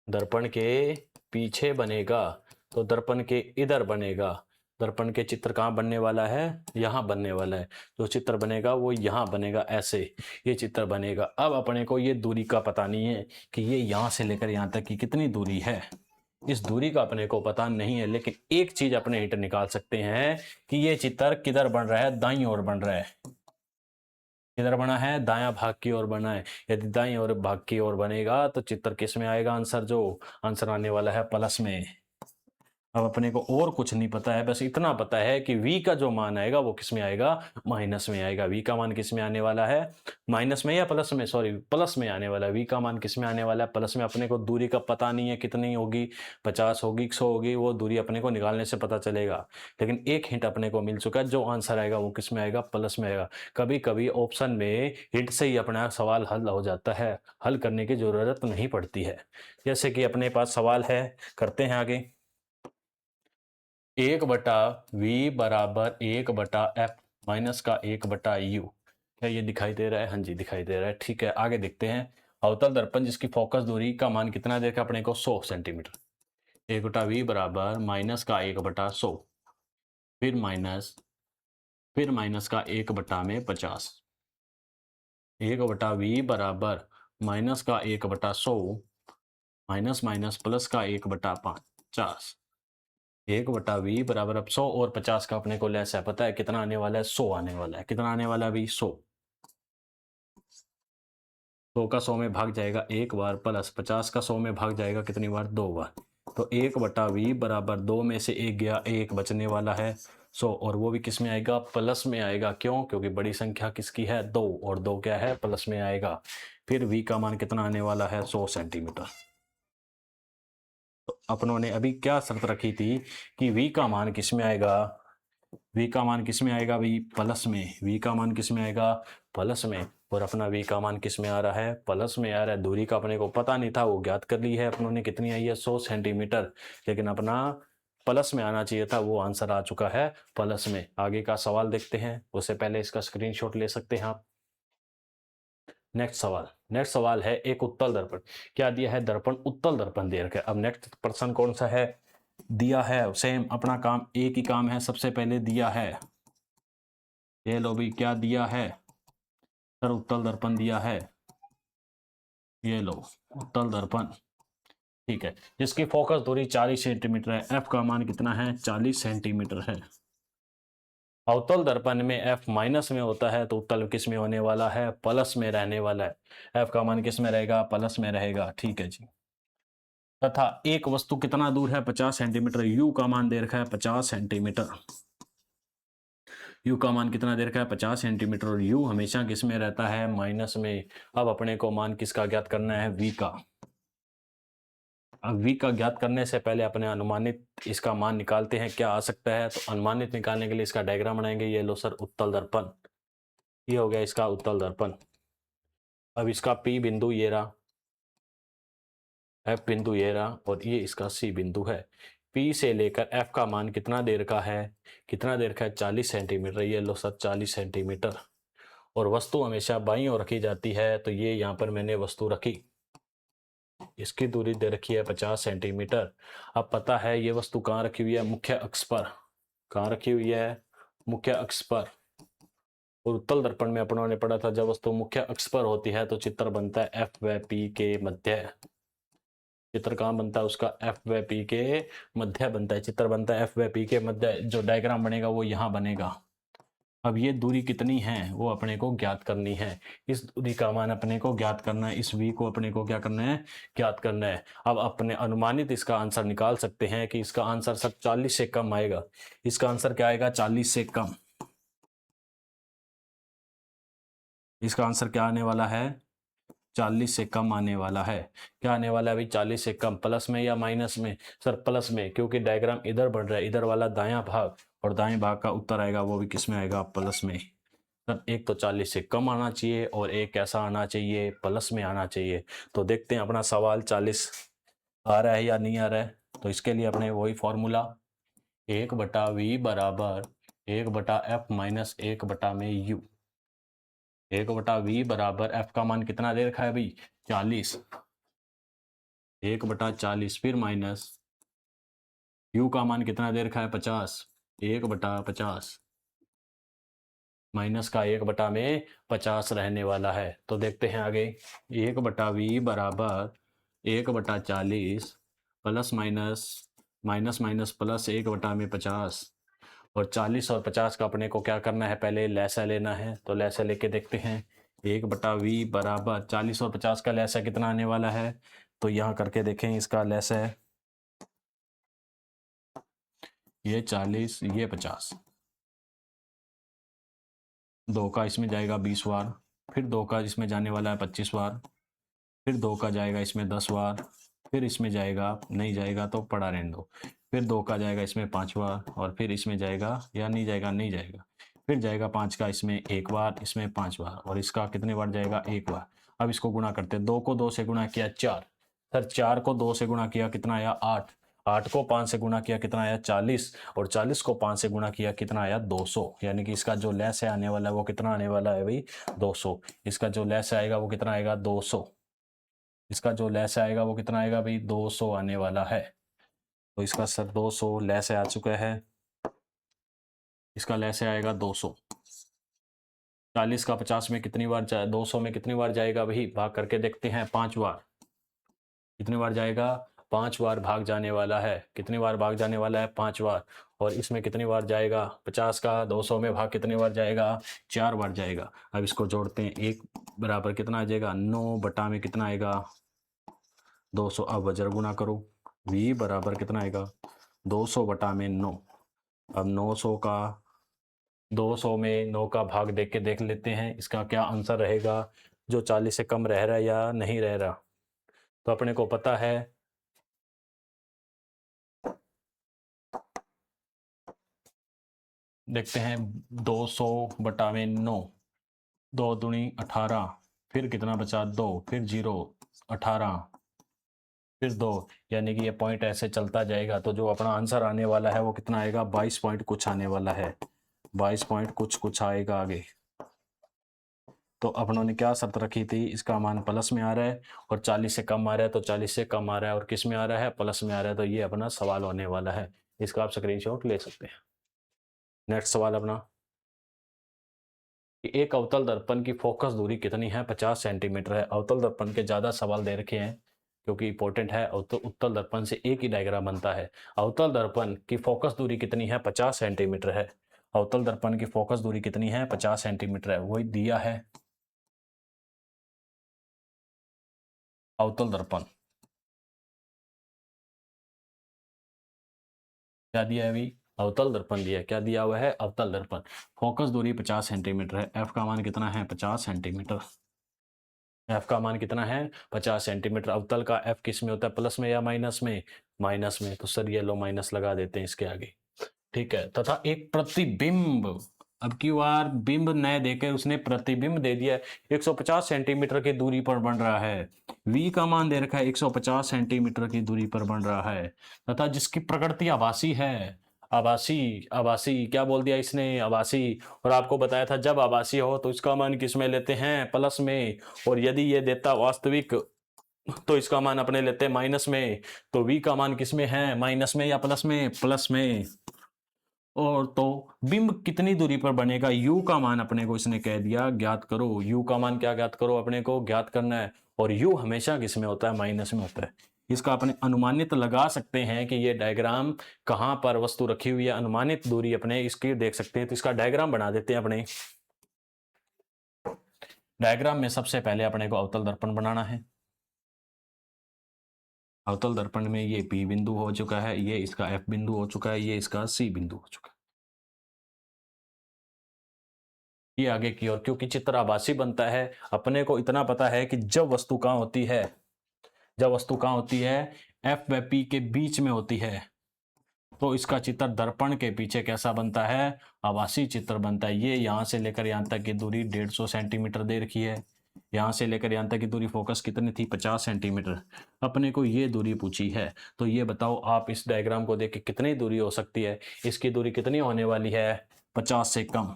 दर्पण के पीछे बनेगा, तो दर्पण के इधर बनेगा। दर्पण के चित्र कहाँ बनने वाला है यहाँ बनने वाला है। जो चित्र बनेगा वो यहाँ बनेगा, ऐसे ये चित्र बनेगा। अब अपने को ये दूरी का पता नहीं है कि ये यहाँ से लेकर यहाँ तक की कितनी दूरी है। इस दूरी का अपने को पता नहीं है, लेकिन एक चीज अपने हिट निकाल सकते हैं कि ये चित्र किधर बन रहा है दाईं ओर बन रहा है। किधर बना है दायां भाग की ओर बना है। यदि दाईं ओर भाग की ओर बनेगा तो चित्र किस में आएगा आंसर, जो आंसर आने वाला है प्लस में। अब अपने को और कुछ नहीं पता है, बस इतना पता है कि v का जो मान आएगा वो किस में आएगा माइनस में आएगा। v का मान किस में आने वाला है माइनस में या प्लस में, सॉरी प्लस में आने वाला है। v का मान किस में आने वाला है प्लस में। अपने को दूरी का पता नहीं है कितनी होगी, 50 होगी 100 होगी, वो दूरी अपने को निकालने से पता चलेगा। लेकिन एक हिंट अपने को मिल चुका है, जो आंसर आएगा वो किस में आएगा प्लस में आएगा। कभी कभी ऑप्शन में हिंट से ही अपना सवाल हल हो जाता है, हल करने की जरूरत नहीं पड़ती है। जैसे कि अपने पास सवाल है, करते हैं आगे। 1/v बराबर 1/f माइनस का 1/u। क्या ये दिखाई दे रहा है, हाँ जी दिखाई दे रहा है। ठीक है, आगे देखते हैं। अवतल दर्पण जिसकी फोकस दूरी का मान कितना देखा अपने को 100 सेंटीमीटर। 1/v बराबर माइनस का 1/100। फिर माइनस का 1/50, 1/20 बराबर माइनस का 1/100 माइनस माइनस प्लस का 1/50, 1/20 बराबर अब 100 और 50 का अपने को लेस है, पता है कितना आने वाला है, 100 आने वाला है। कितना आने वाला है अभी, 100। 100 का 100 में भाग जाएगा एक बार, प्लस 50 का 100 में भाग जाएगा कितनी बार, 2 बार। तो 1/20 बराबर 2 में से 1 गया, 1 बचने वाला है 100, और वो भी किस में आएगा, प्लस में आएगा। क्यों? क्योंकि बड़ी संख्या किसकी है, 2, और 2 क्या है, प्लस में आएगा। फिर v का मान कितना आने वाला है, 100 सेंटीमीटर। तो अपनों ने अभी क्या शर्त रखी थी कि v का मान किस में आएगा, v का मान किस में आएगा भाई, प्लस में। v का मान किस में आएगा, प्लस में। और अपना v का मान किस में आ रहा है, प्लस में आ रहा है। दूरी का अपने को पता नहीं था, वो ज्ञात कर ली है अपनों ने, कितनी आई है, 100 सेंटीमीटर। लेकिन अपना प्लस में आना चाहिए था, वो आंसर आ चुका है प्लस में। आगे का सवाल देखते हैं, उससे पहले इसका स्क्रीनशॉट ले सकते हैं आप। नेक्स्ट सवाल है एक उत्तल दर्पण। क्या दिया है, दर्पण उत्तल दर्पण दे रखा है। अब नेक्स्ट प्रश्न कौन सा है, दिया है सेम अपना काम, एक ही काम है। सबसे पहले दिया है, ये लो भी, क्या दिया है सर, उत्तल दर्पण दिया है, ये लो उत्तल दर्पण, ठीक है। जिसकी फोकस दूरी 40 सेंटीमीटर है, एफ का मान कितना है, 40 सेंटीमीटर है। अवतल दर्पण में एफ माइनस में होता है, तो उत्तल किस में होने वाला है, प्लस में रहने वाला है। एफ का मान किस में रहेगा, प्लस में रहेगा, ठीक है जी। तथा एक वस्तु कितना दूर है, 50 सेंटीमीटर। यू का मान दे रखा है 50 सेंटीमीटर। यू का मान कितना दे रखा है, 50 सेंटीमीटर, और यू हमेशा किस में रहता है, माइनस में। अब अपने को मान किसका ज्ञात करना है, वी का। अब वी का ज्ञात करने से पहले अपने अनुमानित इसका मान निकालते हैं, क्या आ सकता है। तो अनुमानित निकालने के लिए इसका डायग्राम बनाएंगे। ये लो सर उत्तल दर्पण, ये हो गया इसका उत्तल दर्पण। अब इसका पी बिंदु ये रहा, एफ बिंदु ये रहा, और ये इसका सी बिंदु है। पी से लेकर एफ का मान कितना देर का है, कितना देर का है, 40 सेंटीमीटर। ये लो सर 40 सेंटीमीटर। और वस्तु हमेशा बाईं ओर रखी जाती है, तो ये यहाँ पर मैंने वस्तु रखी, इसकी दूरी दे रखी है 50 सेंटीमीटर। अब पता है ये वस्तु कहाँ रखी हुई है, मुख्य अक्ष पर। कहाँ रखी हुई है, मुख्य अक्ष पर। और उत्तल दर्पण में अपनों ने पढ़ा था, जब वस्तु मुख्य अक्ष पर होती है तो चित्र बनता है एफ व पी के मध्य। चित्र कहाँ बनता है उसका, एफ व पी के मध्य बनता है। चित्र बनता है एफ व पी के मध्य। जो डायग्राम बनेगा वो यहाँ बनेगा। अब ये दूरी कितनी है वो अपने को ज्ञात करनी है। इस दूरी का मान अपने को ज्ञात करना है, इस v को अपने को क्या करना है, ज्ञात करना है। अब अपने अनुमानित इसका आंसर निकाल सकते हैं कि इसका आंसर सर 40 से कम आएगा। इसका आंसर क्या आएगा, 40 से कम। इसका आंसर क्या आने वाला है, 40 से कम आने वाला है। क्या आने वाला है अभी, 40 से कम। प्लस में या माइनस में, सर प्लस में, क्योंकि डायग्राम इधर बढ़ रहा है, इधर वाला दायां भाग, और दाएं भाग का उत्तर आएगा वो भी किस में आएगा, प्लस में। सर एक तो 40 से कम आना चाहिए, और एक कैसा आना चाहिए, प्लस में आना चाहिए। तो देखते हैं अपना सवाल 40 आ रहा है या नहीं आ रहा है। तो इसके लिए अपने वही फॉर्मूला, 1/v बराबर 1/f माइनस 1/में u। 1/v बराबर f का मान कितना दे रखा है भाई, 40, 1/40, फिर माइनस u का मान कितना दे रखा है, 50, 1/50, माइनस का 1/50 रहने वाला है। तो देखते हैं आगे, 1/v बराबर 1/40, plus minus minus minus plus 1/50, और 40 और 50 का अपने को क्या करना है, पहले लैसा लेना है। तो लैसा लेके देखते हैं, 1/v बराबर 40 और 50 का लैसा कितना आने वाला है। तो यहाँ करके देखें, इसका लैसा है ये 40, ये 50, 2 का इसमें जाएगा 20 बार, फिर 2 का इसमें जाने वाला है 25 बार, फिर 2 का जाएगा इसमें 10 बार, फिर इसमें जाएगा, नहीं जाएगा तो पड़ा रहने दो, फिर 2 का जाएगा इसमें 5 बार, और फिर इसमें जाएगा या नहीं जाएगा, नहीं जाएगा, फिर जाएगा 5 का इसमें 1 बार, इसमें 5 बार, और इसका कितने बार जाएगा, 1 बार। अब इसको गुणा करते हैं, 2 को 2 से गुणा किया 4, सर 4 को 2 से गुणा किया कितना आया, 8, 8 को 5 से गुणा किया कितना आया, 40, और 40 को 5 से गुणा किया कितना आया, 200। यानी कि इसका जो लेस है आने वाला है वो कितना आने वाला है भाई, 200। इसका जो लेस आएगा वो कितना आएगा, 200। इसका जो लेस आएगा वो कितना आएगा भाई, 200 आने वाला है। तो इसका सर 200 लेस आ चुका है। इसका लैसे आएगा 200। 40 का 50 में कितनी बार 200 में कितनी बार जाएगा वही भाग करके देखते हैं। 5 बार। कितनी बार जाएगा? 5 बार भाग जाने वाला है। कितनी बार भाग जाने वाला है? 5 बार। और इसमें कितनी बार जाएगा? 50 का 200 में भाग कितनी बार जाएगा? 4 बार जाएगा। अब इसको जोड़ते हैं। 1 बराबर कितना आ जाएगा? 9 बटा में कितना आएगा? 200। अब वज्र गुणा करो। v बराबर कितना आएगा? 200 बटा में 9। अब 900 का 200 में 9 का भाग देख के देख लेते हैं इसका क्या आंसर रहेगा, जो 40 से कम रह रहा है या नहीं रह रहा। तो अपने को पता है देखते हैं 200 बटा में 9, 2 दूनी 18, फिर कितना बचा? 2, फिर 0, 18, फिर 2, यानी कि ये पॉइंट ऐसे चलता जाएगा। तो जो अपना आंसर आने वाला है वो कितना आएगा? 22 पॉइंट कुछ आने वाला है। 22 पॉइंट कुछ आएगा आगे। तो अपनों ने क्या शर्त रखी थी? इसका मान प्लस में आ रहा है और 40 से कम आ रहा है, तो 40 से कम आ रहा है और किस में आ रहा है? प्लस में आ रहा है। तो ये अपना सवाल होने वाला है। इसका आप स्क्रीनशॉट ले सकते हैं। नेक्स्ट सवाल अपना कि एक अवतल दर्पण की फोकस दूरी कितनी है? 50 सेंटीमीटर है। अवतल दर्पण के ज़्यादा सवाल दे रखे हैं क्योंकि इंपॉर्टेंट है। उत्तल दर्पण से एक ही डायग्राम बनता है। अवतल दर्पण की फोकस दूरी कितनी है? 50 सेंटीमीटर है। अवतल दर्पण की फोकस दूरी कितनी है? 50 सेंटीमीटर है। वही दिया है। अवतल दर्पण क्या दिया है अभी? अवतल दर्पण दिया है। क्या दिया हुआ है? अवतल दर्पण। फोकस दूरी 50 सेंटीमीटर है। एफ का मान कितना है? 50 सेंटीमीटर। एफ का मान कितना है? 50 सेंटीमीटर। अवतल का एफ किस में होता है? प्लस में या माइनस में? माइनस में। तो सर ये लो माइनस लगा देते हैं इसके आगे। ठीक है। तथा एक प्रतिबिंब, अब की बार बिंब न देकर उसने प्रतिबिंब दे दिया। 150 सेंटीमीटर की दूरी पर बन रहा है। v का मान दे रखा है 150 सेंटीमीटर की दूरी पर बन रहा है तथा जिसकी प्रकृति आभासी है। आभासी, आभासी क्या बोल दिया इसने? आभासी। और आपको बताया था जब आभासी हो तो इसका मान किस में लेते हैं? प्लस में। और यदि ये देता वास्तविक तो इसका मान अपने लेते हैं माइनस में। तो v का मान किस में है? माइनस में या प्लस में? प्लस में। और तो बिंब कितनी दूरी पर बनेगा? u का मान अपने को इसने कह दिया ज्ञात करो। u का मान क्या ज्ञात करो? अपने को ज्ञात करना है। और u हमेशा किस में होता है? माइनस में होता है। इसका अपने अनुमानित लगा सकते हैं कि ये डायग्राम कहां पर वस्तु रखी हुई है। अनुमानित दूरी अपने इसकी देख सकते हैं। तो इसका डायग्राम बना देते हैं अपने। डायग्राम में सबसे पहले अपने को अवतल दर्पण बनाना है। अवतल दर्पण में ये P बिंदु हो चुका है, ये इसका F बिंदु हो चुका है, ये इसका C बिंदु हो चुका है। ये आगे की ओर, क्योंकि चित्र आभासी बनता है। अपने को इतना पता है कि जब वस्तु कहाँ होती है, जब वस्तु कहाँ होती है? F व P के बीच में होती है। तो इसका चित्र दर्पण के पीछे कैसा बनता है? आभासी चित्र बनता है। ये यहाँ से लेकर यहाँ तक की दूरी 150 सेंटीमीटर दे रखी है। यहाँ से लेकर यहाँ तक की दूरी फोकस कितनी थी? 50 सेंटीमीटर। अपने को ये दूरी पूछी है। तो ये बताओ आप इस डायग्राम को देख के कितनी दूरी हो सकती है? इसकी दूरी कितनी होने वाली है? 50 से कम।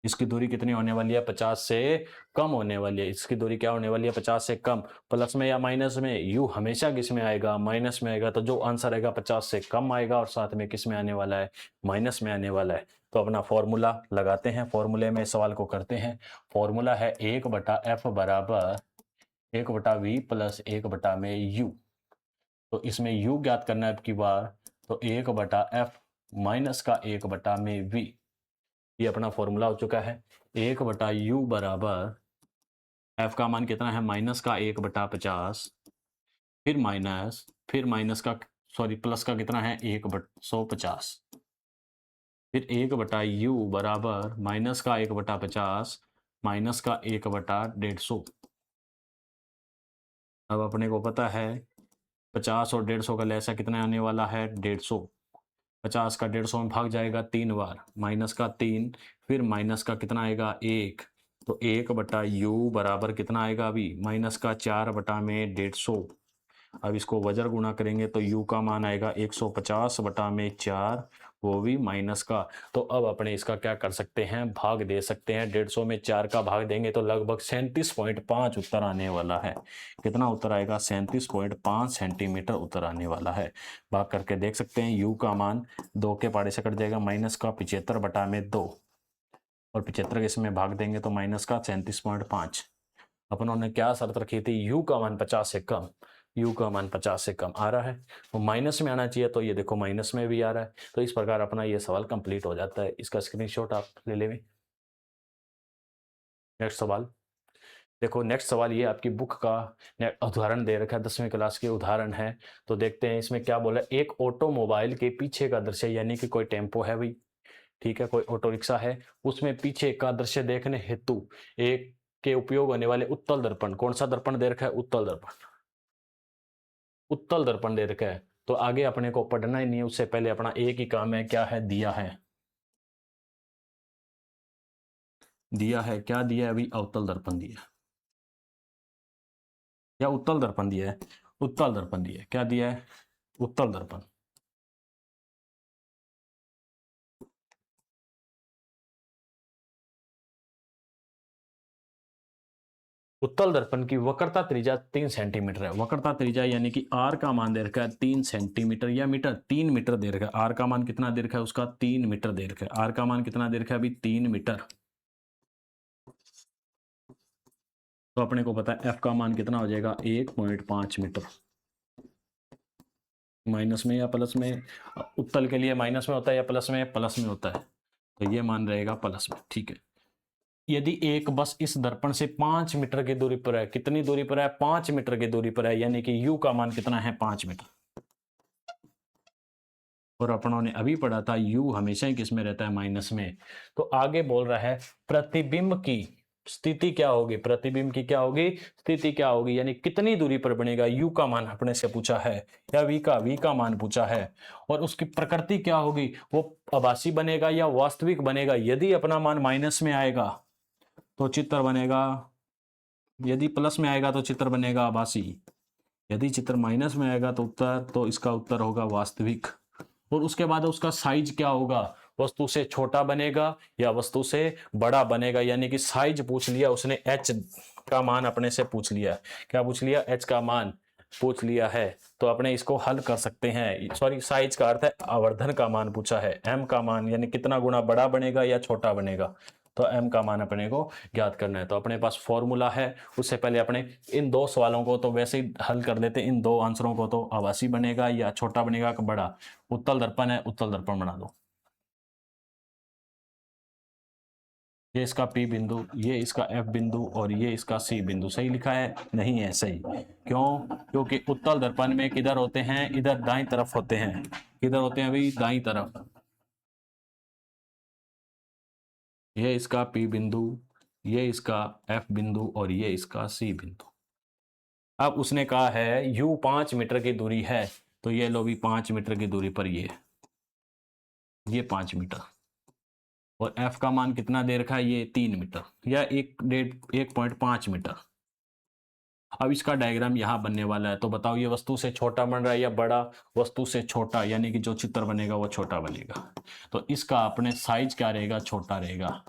इसकी दूरी कितनी होने वाली है? 50 से कम होने वाली है। इसकी दूरी क्या होने वाली है? 50 से कम। प्लस में या माइनस में? यू हमेशा किस में आएगा? माइनस में आएगा। तो जो आंसर आएगा 50 से कम आएगा और साथ में किस में आने वाला है? माइनस में आने वाला है। तो अपना फॉर्मूला लगाते हैं। फॉर्मूले में सवाल को करते हैं। फॉर्मूला है 1/f बराबर 1/v प्लस 1 में u। तो इसमें u ज्ञात करना है अब की बार। तो 1/f माइनस का 1 में v। ये अपना फॉर्मूला हो चुका है। 1/u बराबर f का मान कितना है? माइनस का 1/50, फिर माइनस का सॉरी प्लस का कितना है? 1/150। फिर 1/u बराबर माइनस का 1/50 माइनस का 1/150। अब अपने को पता है 50 और 150 का लैसा कितना आने वाला है? 150। 50 का 150 में भाग जाएगा 3 बार। माइनस का 3, फिर माइनस का कितना आएगा? 1। तो 1/u बराबर कितना आएगा अभी? माइनस का 4 में 150। अब इसको वज्र गुणा करेंगे तो u का मान आएगा 150 में 4 वो भी माइनस का। तो अब अपने इसका क्या कर सकते हैं, भाग दे सकते हैं। 150 में 4 का भाग देंगे तो लगभग 37.5 उत्तर आने वाला है। कितना उत्तर आएगा, 37.5 सेंटीमीटर उत्तर आने वाला है। भाग करके देख सकते हैं, यू का मान 2 के पाड़े से कट जाएगा, माइनस का 75/2, और 75 के इसमें भाग देंगे तो माइनस का 37.5। अपनों ने क्या शर्त रखी थी, यू का मान 50 से कम, यू का मान 50 से कम आ रहा है, वो माइनस में आना चाहिए, तो ये देखो माइनस में भी आ रहा है। तो इस प्रकार अपना ये सवाल कंप्लीट हो जाता है। इसका स्क्रीनशॉट आप ले लें। नेक्स्ट सवाल देखो, नेक्स्ट सवाल ये आपकी बुक का उदाहरण दे रखा है, 10वीं क्लास के उदाहरण है। तो देखते हैं इसमें क्या बोला, एक ऑटोमोबाइल के पीछे का दृश्य, यानी कि कोई टेम्पो है भाई, ठीक है, कोई ऑटो रिक्शा है, उसमें पीछे का दृश्य देखने हेतु एक के उपयोग होने वाले उत्तल दर्पण, कौन सा दर्पण दे रखा है, उत्तल दर्पण, उत्तल दर्पण दे रखा है। तो आगे अपने को पढ़ना ही नहीं है, उससे पहले अपना एक ही काम है, क्या है, दिया है, दिया है, क्या दिया है अभी, अवतल दर्पण दिया या उत्तल दर्पण दिया है, उत्तल दर्पण दिया है, क्या दिया है, उत्तल दर्पण। उत्तल दर्पण की वक्रता त्रिज्या 3 सेंटीमीटर है। वक्रता त्रिज्या यानी कि आर का मान दे रखा है 3 सेंटीमीटर या मीटर, 3 मीटर दे रखा है। आर का मान कितना दे रखा है, उसका 3 मीटर दे रखा है। आर का मान कितना दे रखा है अभी, 3 मीटर। तो अपने को पता है एफ का मान कितना हो जाएगा, 1.5 मीटर। माइनस में या प्लस में, उत्तल के लिए माइनस में होता है या प्लस में, प्लस में होता है, तो ये मान रहेगा प्लस में, ठीक है। यदि एक बस इस दर्पण से 5 मीटर की दूरी पर है, कितनी दूरी पर है, 5 मीटर की दूरी पर है, यानी कि यू का मान कितना है, 5 मीटर। और अपनों ने अभी पढ़ा था यू हमेशा ही किस में रहता है, माइनस में। तो आगे बोल रहा है प्रतिबिंब की स्थिति क्या होगी, प्रतिबिंब की क्या होगी, स्थिति क्या होगी, यानी कितनी दूरी पर बनेगा, यू का मान अपने से पूछा है, या वी का मान पूछा है। और उसकी प्रकृति क्या होगी, वो आभासी बनेगा या वास्तविक बनेगा। यदि अपना मान माइनस में आएगा तो चित्र बनेगा, यदि प्लस में आएगा तो चित्र बनेगा आभासी, यदि चित्र माइनस में आएगा तो उत्तर, तो इसका उत्तर होगा वास्तविक। और उसके बाद उसका साइज क्या होगा, वस्तु से छोटा बनेगा या वस्तु से बड़ा बनेगा, यानी कि साइज पूछ लिया उसने, एच का मान अपने से पूछ लिया, क्या पूछ लिया, एच का मान पूछ लिया है। तो अपने इसको हल कर सकते हैं, सॉरी साइज का अर्थ है आवर्धन का मान पूछा है, एम का मान यानी कितना गुना बड़ा बनेगा या छोटा बनेगा, तो एम का मान अपने को ज्ञात करना है। तो अपने पास फॉर्मूला है, उससे पहले अपने इन दो सवालों को तो वैसे ही हल कर लेते, इन दो आंसरों को, तो आभासी बनेगा या छोटा बनेगा कि बड़ा, उत्तल दर्पण है, उत्तल दर्पण बना दो। ये इसका पी बिंदु, ये इसका एफ बिंदु और ये इसका सी बिंदु, सही लिखा है, नहीं है सही, क्यों, क्योंकि उत्तल दर्पण में किधर होते हैं, इधर दाईं तरफ होते हैं, किधर होते हैं भाई, दाईं तरफ। ये इसका पी बिंदु, ये इसका एफ बिंदु और ये इसका सी बिंदु। अब उसने कहा है यू 5 मीटर की दूरी है, तो ये लो भी 5 मीटर की दूरी पर ये 5 मीटर, और एफ का मान कितना दे रखा है, ये 3 मीटर या 1.5 मीटर। अब इसका डायग्राम यहां बनने वाला है, तो बताओ ये वस्तु से छोटा बन रहा है या बड़ा, वस्तु से छोटा, यानी कि जो चित्र बनेगा वो छोटा बनेगा। तो इसका अपने साइज क्या रहेगा, छोटा रहेगा।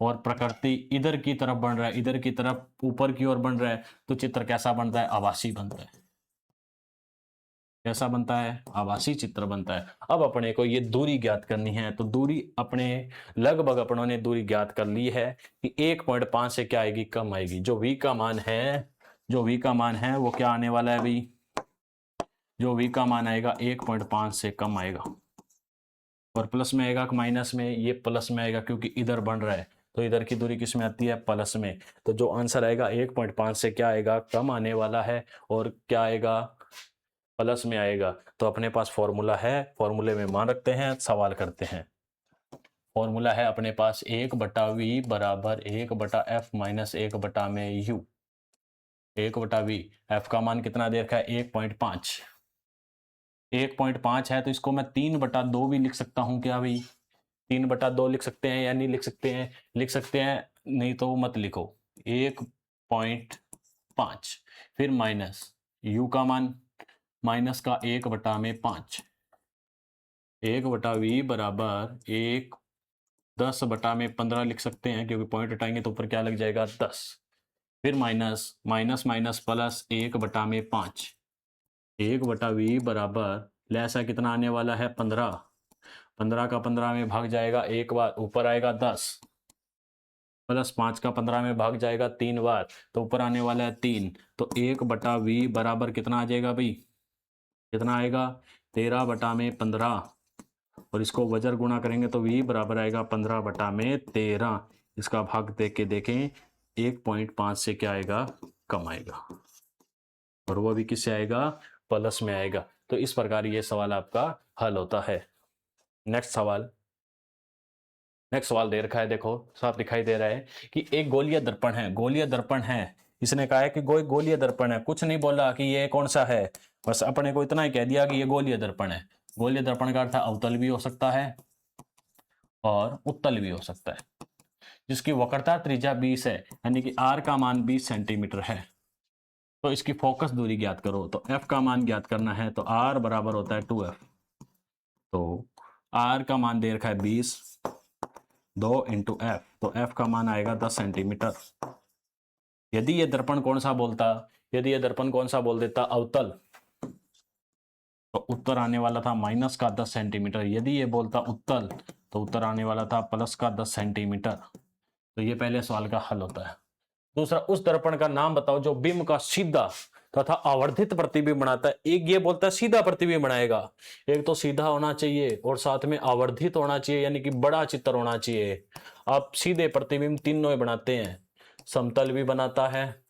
और प्रकृति इधर की तरफ बन रहा है, इधर की तरफ ऊपर की ओर बन रहा है, तो चित्र कैसा बनता है, आभासी बनता है। कैसा बनता है, आभासी चित्र बनता है। अब अपने को ये दूरी ज्ञात करनी है, तो दूरी अपने लगभग अपनों ने दूरी ज्ञात कर ली है कि 1.5 से क्या आएगी, कम आएगी। जो v का मान है, जो v का मान है वो क्या आने वाला है अभी, जो v का मान आएगा 1.5 से कम आएगा। और प्लस में आएगा कि माइनस में, ये प्लस में आएगा क्योंकि इधर बन रहा है, तो इधर की दूरी किस में आती है, प्लस में। तो जो आंसर आएगा 1.5 से क्या आएगा, कम आने वाला है, और क्या आएगा, प्लस में आएगा। तो अपने पास फॉर्मूला है, फॉर्मूले में मान रखते हैं, सवाल करते हैं। फॉर्मूला है अपने पास 1/v बराबर 1/f माइनस 1 में यू, 1/v, एफ का मान कितना दे रखा है, 1.5, 1.5 है, तो इसको मैं 3/2 भी लिख सकता हूँ, क्या भाई, 3/2 लिख सकते हैं या नहीं लिख सकते हैं, लिख सकते हैं, नहीं तो मत लिखो, 1.5, फिर माइनस यू का मान, माइनस का 1/5, 1/v बराबर 1/10 में 15 लिख सकते हैं, क्योंकि पॉइंट हटाएंगे तो ऊपर क्या लग जाएगा 10। फिर minus minus minus plus 1/5। 1/v बराबर ऐसा कितना आने वाला है 15। 15 का 15 में भाग जाएगा एक बार, ऊपर आएगा 10, प्लस 5 का 15 में भाग जाएगा 3 बार, तो ऊपर आने वाला है 3। तो 1/v बराबर कितना आ जाएगा भाई, कितना आएगा 13/15। और इसको वजर गुणा करेंगे तो v बराबर आएगा 15/13। इसका भाग देख के देखें 1.5 से क्या आएगा, कम आएगा, और वो भी किससे आएगा, प्लस में आएगा। तो इस प्रकार ये सवाल आपका हल होता है। नेक्स्ट सवाल दे रखा है, देखो साफ दिखाई दे रहा है कि एक गोलीय दर्पण है, गोलीय दर्पण है। इसने कहा है कि गोलीय दर्पण है, कुछ नहीं बोला कि ये कौन सा है, बस अपने को इतना ही कह दिया कि ये गोलीय दर्पण है। गोलीय दर्पण का अर्थ अवतल भी हो सकता है और उत्तल भी हो सकता है, जिसकी वक्रता त्रिज्या 20 है, यानी कि r का मान 20 सेंटीमीटर है। तो इसकी फोकस दूरी ज्ञात करो, तो f का मान ज्ञात करना है, तो r बराबर होता है 2f। तो r का मान दे रखा है 20, 2 इंटू एफ, तो f का मान आएगा 10 सेंटीमीटर। यदि ये दर्पण कौन सा बोलता, यदि ये दर्पण कौन सा बोल देता अवतल, तो उत्तर आने वाला था माइनस का 10 सेंटीमीटर। यदि ये बोलता उत्तल, तो उत्तर आने वाला था प्लस का 10 सेंटीमीटर। तो ये पहले सवाल का हल होता है। दूसरा, उस दर्पण का नाम बताओ जो बिंब का सीधा तथा आवर्धित प्रतिबिंब बनाता है। एक ये बोलता है सीधा प्रतिबिंब बनाएगा, एक तो सीधा होना चाहिए और साथ में आवर्धित होना चाहिए, यानी कि बड़ा चित्र होना चाहिए। आप सीधे प्रतिबिंब तीनों बनाते हैं, समतल भी बनाता है,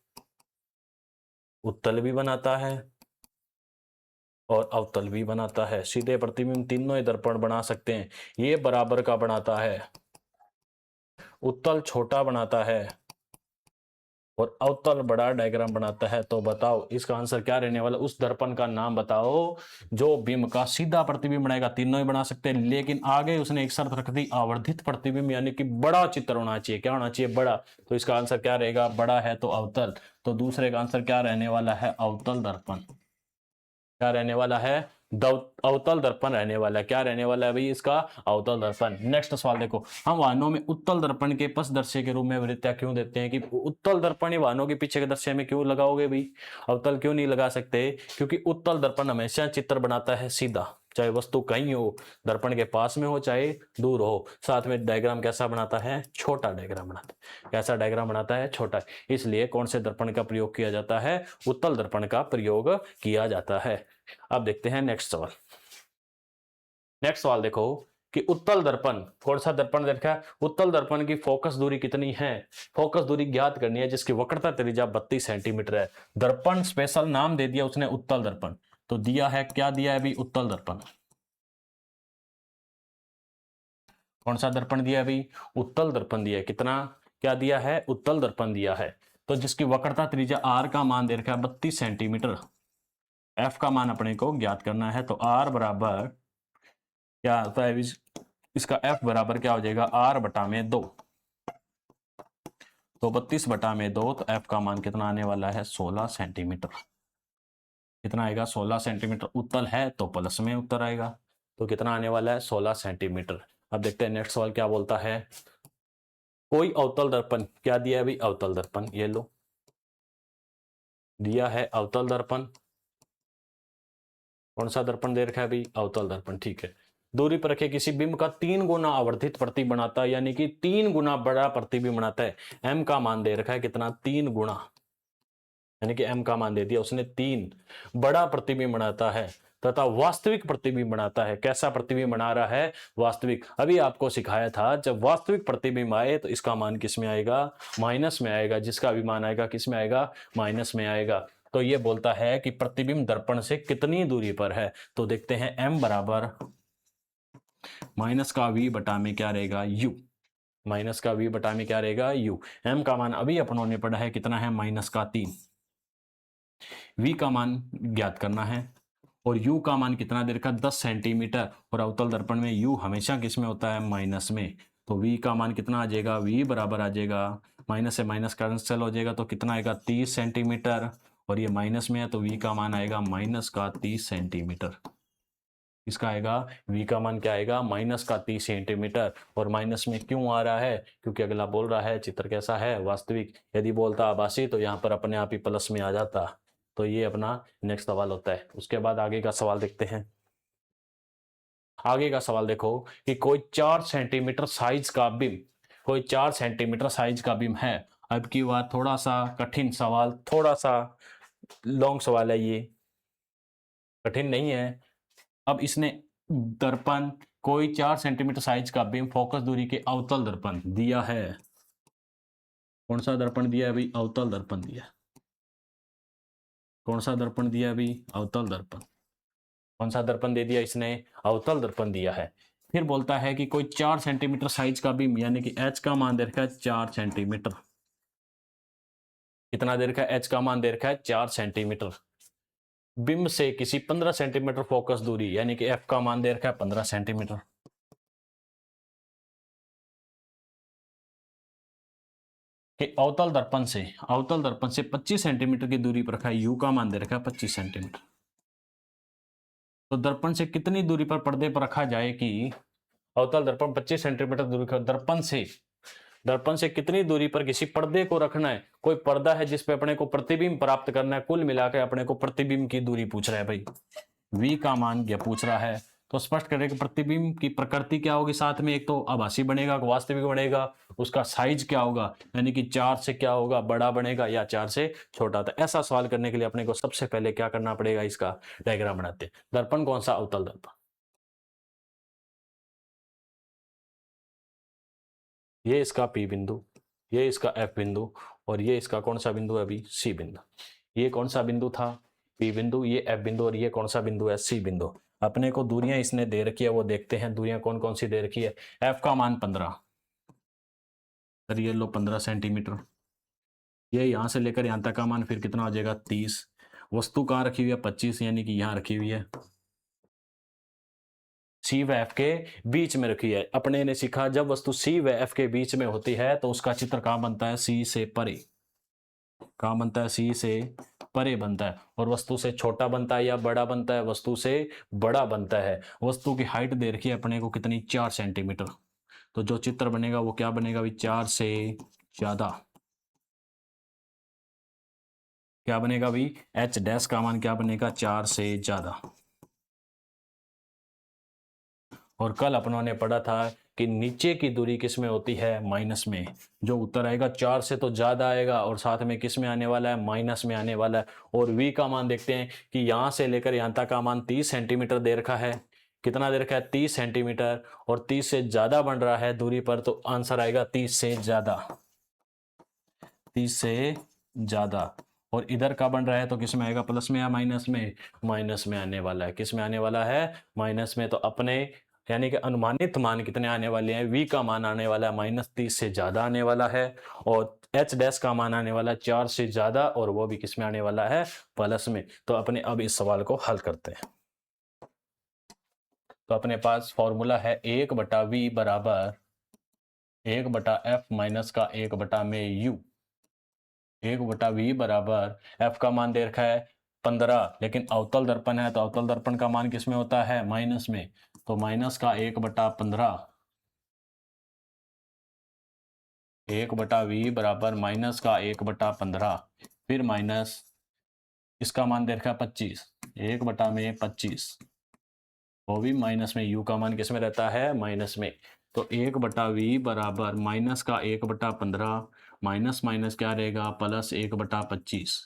उत्तल भी बनाता है और अवतल भी बनाता है। सीधे प्रतिबिंब तीनों ही दर्पण बना सकते हैं। ये बराबर का बनाता है, उत्तल छोटा बनाता है और अवतल बड़ा डायग्राम बनाता है। तो बताओ इसका आंसर क्या रहने वाला, उस दर्पण का नाम बताओ जो बिंब का सीधा प्रतिबिंब बनाएगा। तीनों ही बना सकते हैं, लेकिन आगे उसने एक शर्त रख दी, आवर्धित प्रतिबिंब, यानी कि बड़ा चित्र होना चाहिए। क्या होना चाहिए, बड़ा। तो इसका आंसर क्या रहेगा, बड़ा है तो अवतल। तो दूसरे का आंसर क्या रहने वाला है, अवतल दर्पण। क्या रहने वाला है, अवतल दर्पण रहने वाला है। क्या रहने वाला है भाई, इसका अवतल दर्पण। नेक्स्ट सवाल देखो, हम वाहनों में उत्तल दर्पण के पथ दृश्य के रूप में वृत्तियां क्यों देते हैं, कि उत्तल दर्पण ही वाहनों के पीछे के दृश्य में क्यों लगाओगे भाई, अवतल क्यों नहीं लगा सकते। क्योंकि उत्तल दर्पण हमेशा चित्र बनाता है सीधा, चाहे वस्तु कहीं हो, दर्पण के पास में हो चाहे दूर हो। साथ में डायग्राम कैसा बनाता है, छोटा डायग्राम बनाता है। कैसा डायग्राम बनाता है, छोटा। इसलिए कौन से दर्पण का प्रयोग किया जाता है, उत्तल दर्पण का प्रयोग किया जाता है। अब देखते हैं नेक्स्ट सवाल। नेक्स्ट सवाल देखो कि उत्तल दर्पण, कौन सा दर्पण देखा है, उत्तल दर्पण की फोकस दूरी कितनी है। फोकस दूरी ज्ञात करनी है, जिसकी वक्रता त्रिज्या 32 सेंटीमीटर है। दर्पण स्पेशल नाम दे दिया उसने उत्तल दर्पण, तो दिया है, क्या दिया है अभी, उत्तल दर्पण। कौन सा दर्पण दिया है अभी, उत्तल दर्पण दिया है। कितना, क्या दिया है, उत्तल दर्पण दिया है। तो जिसकी वक्रता त्रिज्या आर का मान दे रखा है 32 सेंटीमीटर। एफ का मान अपने को ज्ञात करना है, तो आर बराबर क्या होता है, इसका एफ बराबर क्या हो जाएगा, आर बटा में 2। तो 32/2, तो एफ का मान कितना आने वाला है, 16 सेंटीमीटर। कितना आएगा, 16 सेंटीमीटर। उत्तल है तो प्लस में उत्तर आएगा, तो कितना आने वाला है, 16 सेंटीमीटर। अब देखते हैं नेक्स्ट सवाल क्या बोलता है। कोई अवतल दर्पण, क्या दिया है भाई, अवतल दर्पण, ये लो दिया है अवतल दर्पण। कौन सा दर्पण दे रखा है भाई, अवतल दर्पण, ठीक है। दूरी पर रखे किसी बिंब का 3 गुना आवर्धित प्रतिबिंब बनाता है, यानी कि 3 गुना बड़ा प्रतिबिंब बनाता है। एम का मान दे रखा है कितना, 3 गुना, यानी कि एम का मान दे दिया उसने 3, बड़ा प्रतिबिंब बनाता है तथा वास्तविक प्रतिबिंब बनाता है। कैसा प्रतिबिंब बना रहा है, वास्तविक। अभी आपको सिखाया था, जब वास्तविक प्रतिबिंब आए तो इसका मान किस में आएगा, माइनस में आएगा। जिसका भी मान आएगा किस में आएगा, माइनस में आएगा। तो ये बोलता है कि प्रतिबिंब दर्पण से कितनी दूरी पर है। तो देखते हैं, एम बराबर माइनस का वी बटा में क्या रहेगा, यू। माइनस का वी बटा में क्या रहेगा, यू। एम का मान अभी अपनों ने पढ़ा है कितना है, माइनस का 3। v का मान ज्ञात करना है, और u का मान कितना दे रखा, 10 सेंटीमीटर। और अवतल दर्पण में u हमेशा किस में होता है, माइनस में। तो v का मान कितना आ जाएगा, v बराबर आ जाएगा, माइनस से माइनस कैंसिल हो जाएगा, तो कितना आएगा, 30 सेंटीमीटर। और ये माइनस में है तो v का मान आएगा माइनस का 30 सेंटीमीटर। इसका आएगा v का मान क्या आएगा माइनस का 30 सेंटीमीटर। और माइनस में क्यों आ रहा है, क्योंकि अगला बोल रहा है चित्र कैसा है वास्तविक। यदि बोलता आभासी तो यहाँ पर अपने आप ही प्लस में आ जाता। तो ये अपना नेक्स्ट सवाल होता है। उसके बाद आगे का सवाल देखते हैं। आगे का सवाल देखो कि कोई 4 सेंटीमीटर साइज का बिम, कोई 4 सेंटीमीटर साइज का बिम है। अब की बात थोड़ा सा कठिन सवाल, थोड़ा सा लॉन्ग सवाल है, ये कठिन नहीं है। अब इसने दर्पण, कोई 4 सेंटीमीटर साइज का बिम फोकस दूरी के अवतल दर्पण दिया है। कौन सा दर्पण दिया है भाई, अवतल दर्पण दिया। कौन सा दर्पण दिया है भाई, अवतल दर्पण। कौन सा दर्पण दे दिया इसने, अवतल दर्पण दिया है। फिर बोलता है कि कोई 4 सेंटीमीटर साइज का बीम, यानी कि एच का मान दे रखा है 4 सेंटीमीटर। कितना दे रखा है, एच का मान दे रखा है 4 सेंटीमीटर। बिंब से किसी 15 सेंटीमीटर फोकस दूरी, यानी कि एफ का मान दे रखा है 15 सेंटीमीटर। कि अवतल दर्पण से 25 सेंटीमीटर की दूरी पर रखा है, यू का मान दे रखा है 25 सेंटीमीटर। तो दर्पण से कितनी दूरी पर पर्दे पर रखा जाए कि अवतल दर्पण 25 सेंटीमीटर दूरी का, दर्पण से कितनी दूरी पर किसी पर्दे को रखना है। कोई पर्दा है जिसपे अपने को प्रतिबिंब प्राप्त करना है, कुल मिलाकर अपने को प्रतिबिंब की दूरी पूछ रहा है भाई, v का मान यह पूछ रहा है। तो स्पष्ट करें कि प्रतिबिंब की प्रकृति क्या होगी, साथ में एक तो आभासी बनेगा, वास्तविक बनेगा, उसका साइज क्या होगा, यानी कि 4 से क्या होगा, बड़ा बनेगा या 4 से छोटा। था ऐसा सवाल करने के लिए अपने को सबसे पहले क्या करना पड़ेगा, इसका डायग्राम बनाते हैं। दर्पण कौन सा, अवतल दर्पण। ये इसका P बिंदु, ये इसका F बिंदु, और ये इसका कौन सा बिंदु है अभी, C बिंदु। ये कौन सा बिंदु था, P बिंदु, ये F बिंदु, और ये कौन सा बिंदु है, C बिंदु। अपने को दूरियां इसने दे रखी है, वो देखते हैं दूरियां कौन कौन सी दे रखी है। F का मान 15, ये लो 15 सेंटीमीटर। ये यहां से लेकर यहां तक का मान फिर कितना हो जाएगा, 30। वस्तु कहाँ रखी हुई है, 25, यानी कि यहां रखी हुई है, सी व एफ के बीच में रखी है। अपने ने सीखा जब वस्तु सी व एफ के बीच में होती है तो उसका चित्र कहां बनता है, सी से परे। कहां बनता है, सी से परे बनता है। और वस्तु से छोटा बनता है या बड़ा बनता है, वस्तु से बड़ा बनता है। वस्तु की हाइट दे रखी है अपने को कितनी, 4 सेंटीमीटर। तो जो चित्र बनेगा वो क्या बनेगा भाई, 4 से ज्यादा। क्या बनेगा भाई, एच डैश का मान क्या बनेगा, 4 से ज्यादा। और कल अपनों ने पढ़ा था कि नीचे की दूरी किस में होती है, माइनस में। जो उत्तर आएगा 4 से तो ज्यादा आएगा, और साथ में किस में आने वाला है, माइनस में आने वाला है। और v का मान देखते हैं कि यहां से लेकर यहां तक का मान 30 सेंटीमीटर दे रखा है। कितना दे रखा है, 30 सेंटीमीटर। और 30 से ज्यादा बन रहा है दूरी पर, तो आंसर आएगा 30 से ज्यादा, 30 से ज्यादा। और इधर का बन रहा है तो किस में आएगा, प्लस में या माइनस में, माइनस में आने वाला है। किस में आने वाला है, माइनस में। तो अपने यानी कि अनुमानित मान कितने आने वाले हैं, v का मान आने वाला है -30 से ज्यादा आने वाला है। और h डैश का मान आने वाला है 4 से ज्यादा, और वो भी किस में आने वाला है, प्लस में। तो अपने अब इस सवाल को हल करते हैं। तो अपने पास फॉर्मूला है 1/v बराबर 1/f माइनस का 1 में u। 1/v बराबर f का मान दे रखा है 15, लेकिन अवतल दर्पण है तो अवतल दर्पण का मान किस में होता है, माइनस में। तो माइनस का 1/15, 1/v बराबर माइनस का 1/15। फिर माइनस इसका मान दे रखा है 25, 1/25, वो भी माइनस में। u का मान किस में रहता है, माइनस में। तो 1/v बराबर माइनस का 1/15, माइनस माइनस क्या रहेगा, प्लस 1/25।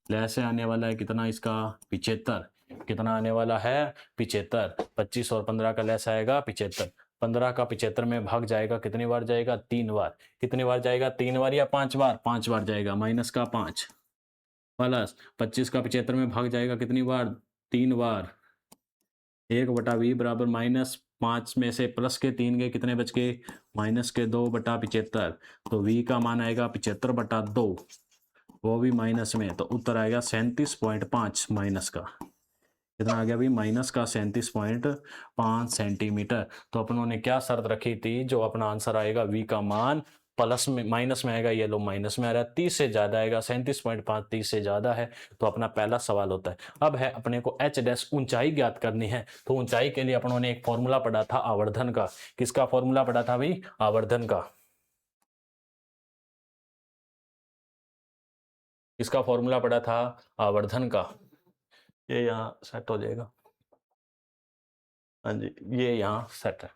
लैसे आने वाला है कितना इसका, 75। कितना आने वाला है, 75। 25 और 15 का लैस आएगा 75। 15 का 75 में भाग जाएगा, कितनी बार जाएगा, 3 बार। कितनी बार जाएगा, 3 बार या 5 बार, 5 बार जाएगा। माइनस का 5 प्लस 25 का 75 में भाग जाएगा कितनी बार, 3 बार। 1/v बराबर -5 में से प्लस के 3 गए, कितने बच गए, -2/75। तो v का मान आएगा 75/2, वो भी माइनस में। तो उत्तर आएगा 37.5 माइनस का। कितना आ गया भाई, माइनस का 37.5 सेंटीमीटर। तो अपनों ने क्या शर्त रखी थी, जो अपना आंसर आएगा v का मान प्लस में माइनस में आएगा, ये लो माइनस में आ रहा है, 30 से ज्यादा आएगा, 37.5 30 से ज्यादा है, तो अपना पहला सवाल होता है। अब है अपने को एच डैश ऊंचाई ज्ञात करनी है, तो ऊंचाई के लिए अपनों ने एक फॉर्मूला पढ़ा था आवर्धन का। किसका फॉर्मूला पढ़ा था भाई? आवर्धन का। किसका फॉर्मूला पढ़ा था? आवर्धन का। ये यहाँ सेट हो जाएगा, हाँ जी, ये यहाँ सेट है।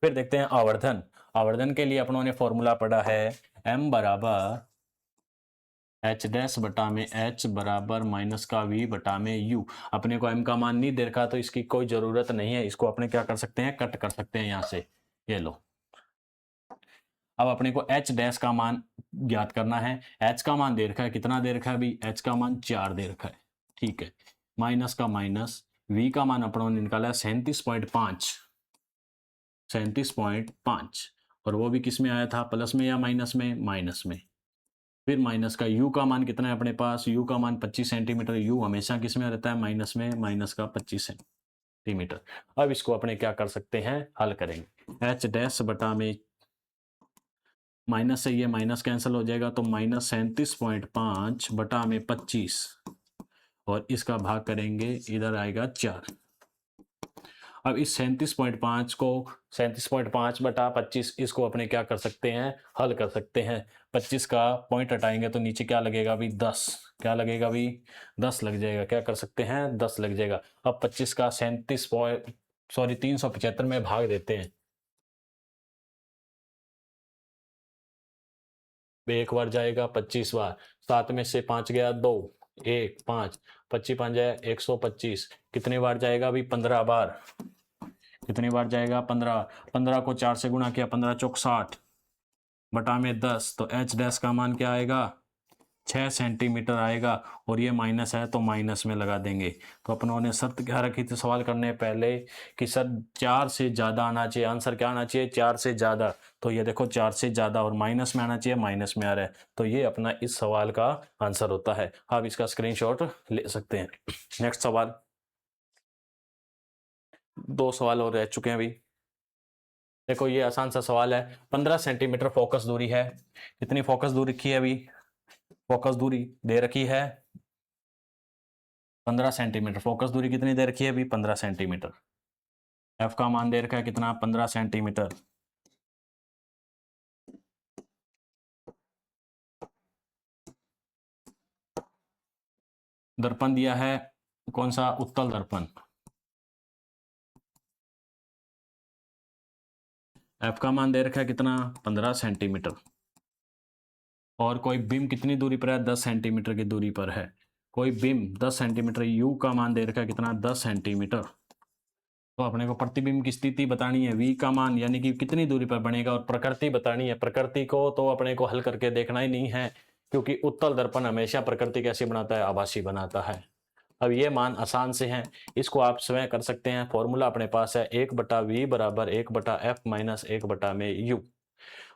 फिर देखते हैं आवर्धन। आवर्धन के लिए अपनों ने फॉर्मूला पढ़ा है m बराबर एच डैश बटा में h बराबर माइनस का v बटा में u। अपने को m का मान नहीं दे रखा तो इसकी कोई जरूरत नहीं है, इसको अपने क्या कर सकते हैं, कट कर सकते हैं यहाँ से, ये लो। अब अपने को h डैश का मान ज्ञात करना है। h का मान दे रखा है, कितना दे रखा है भाई? h का मान 4 दे रखा है, ठीक है। माइनस का माइनस, v का मान अपनों ने निकाला है 37.5, 37.5, और वो भी किस में आया था, प्लस में या माइनस में? माइनस में। फिर माइनस का u का मान कितना है अपने पास? u का मान 25 सेंटीमीटर। u हमेशा किस में रहता है? माइनस में, माइनस का 25 सेंटीमीटर। अब इसको अपने क्या कर सकते हैं, हल करेंगे। h डैश बटा में माइनस से ये माइनस कैंसिल हो जाएगा, तो माइनस 37.5 बटा में 25, और इसका भाग करेंगे, इधर आएगा 4। अब इस 37.5 को 37.5 बटा 25, इसको अपने क्या कर सकते हैं, हल कर सकते हैं। 25 का पॉइंट हटाएंगे तो नीचे क्या लगेगा अभी? 10। क्या लगेगा अभी? 10 लग जाएगा। क्या कर सकते हैं? 10 लग जाएगा। अब 25 का 375 में भाग देते हैं। एक बार जाएगा 25 बार, 7 में से 5 गया 2, 1 5, 25 5 जाए 125। कितने बार जाएगा अभी? 15 बार। कितनी बार जाएगा? 15। 15 को 4 से गुणा किया, 15 चौक 60 बटा में 10, तो एच डैश का मान क्या आएगा? 6 सेंटीमीटर आएगा। और ये माइनस है तो माइनस में लगा देंगे। तो अपनों ने शर्त क्या रखी थी सवाल करने पहले कि सर 4 से ज्यादा आना चाहिए, आंसर क्या आना चाहिए? 4 से ज्यादा। तो ये देखो 4 से ज्यादा और माइनस में आना चाहिए, माइनस में आ रहा है, तो ये अपना इस सवाल का आंसर होता है। आप इसका स्क्रीनशॉट ले सकते हैं। नेक्स्ट सवाल, 2 सवाल और रह चुके हैं अभी। देखो ये आसान सा सवाल है। 15 सेंटीमीटर फोकस दूरी है। कितनी फोकस दूरी रखी है अभी? फोकस दूरी दे रखी है 15 सेंटीमीटर। फोकस दूरी कितनी दे रखी है अभी? 15 सेंटीमीटर। एफ का मान दे रखा है कितना? 15 सेंटीमीटर। दर्पण दिया है कौन सा? उत्तल दर्पण। एफ का मान दे रखा है कितना? 15 सेंटीमीटर। और कोई बीम कितनी दूरी पर है? 10 सेंटीमीटर की दूरी पर है। कोई बीम 10 सेंटीमीटर। यू का मान दे रखा है कितना? 10 सेंटीमीटर। तो अपने को प्रतिबिंब की स्थिति बतानी है, v का मान यानी कि कितनी दूरी पर बनेगा, और प्रकृति बतानी है। प्रकृति को तो अपने को हल करके देखना ही नहीं है, क्योंकि उत्तल दर्पण हमेशा प्रकृति कैसी बनाता है? आभासी बनाता है। अब ये मान आसान से हैं, इसको आप स्वयं कर सकते हैं। फॉर्मूला अपने पास है 1/v बराबर 1/f माइनस 1 में u,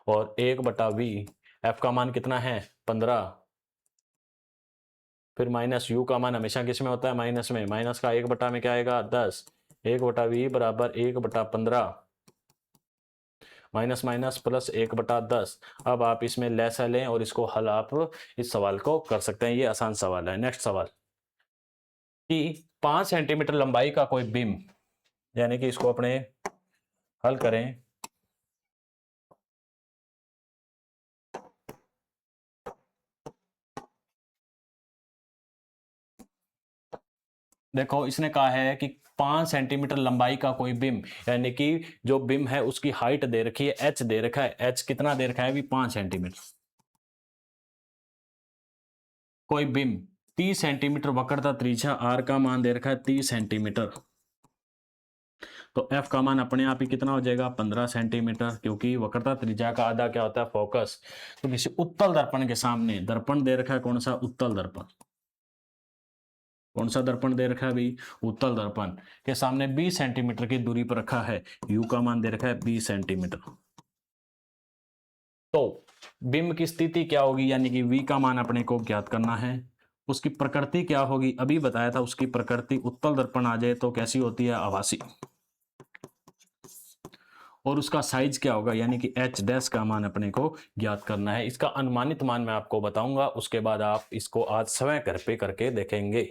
और 1/v, f का मान कितना है? 15, फिर माइनस u का मान हमेशा किस में होता है? माइनस में। माइनस का 1 में क्या आएगा? 10। 1/v बराबर 1/15 माइनस माइनस प्लस 1/10। अब आप इसमें लैसा लें और इसको हल आप इस सवाल को कर सकते हैं। ये आसान सवाल है। नेक्स्ट सवाल कि 5 सेंटीमीटर लंबाई का कोई बीम, यानी कि इसको अपने हल करें। देखो इसने कहा है कि 5 सेंटीमीटर लंबाई का कोई बीम, यानी कि जो बीम है उसकी हाइट दे रखी है, एच दे रखा है। एच कितना दे रखा है अभी? 5 सेंटीमीटर। कोई बीम 30 सेंटीमीटर वक्रता त्रिज्या आर का मान दे रखा है 30 सेंटीमीटर। तो एफ का मान अपने आप ही कितना हो जाएगा? 15 सेंटीमीटर, क्योंकि वक्रता त्रिज्या का आधा क्या होता है? फोकस। तो किसी उत्तल दर्पण के सामने, दर्पण दे रखा है कौन सा? उत्तल दर्पण। कौन सा दर्पण दे रखा है अभी? उत्तल दर्पण के सामने 20 सेंटीमीटर की दूरी पर रखा है। यू का मान दे रखा है 20 सेंटीमीटर। तो बिंब की स्थिति क्या होगी, यानी कि v का मान अपने को ज्ञात करना है। उसकी प्रकृति क्या होगी? अभी बताया था उसकी प्रकृति। उत्तल दर्पण आ जाए तो कैसी होती है? आभासी। और उसका साइज क्या होगा, यानी कि एच डैश का मान अपने को ज्ञात करना है। इसका अनुमानित मान मैं आपको बताऊंगा, उसके बाद आप इसको आज स्वयं घर पे करके देखेंगे।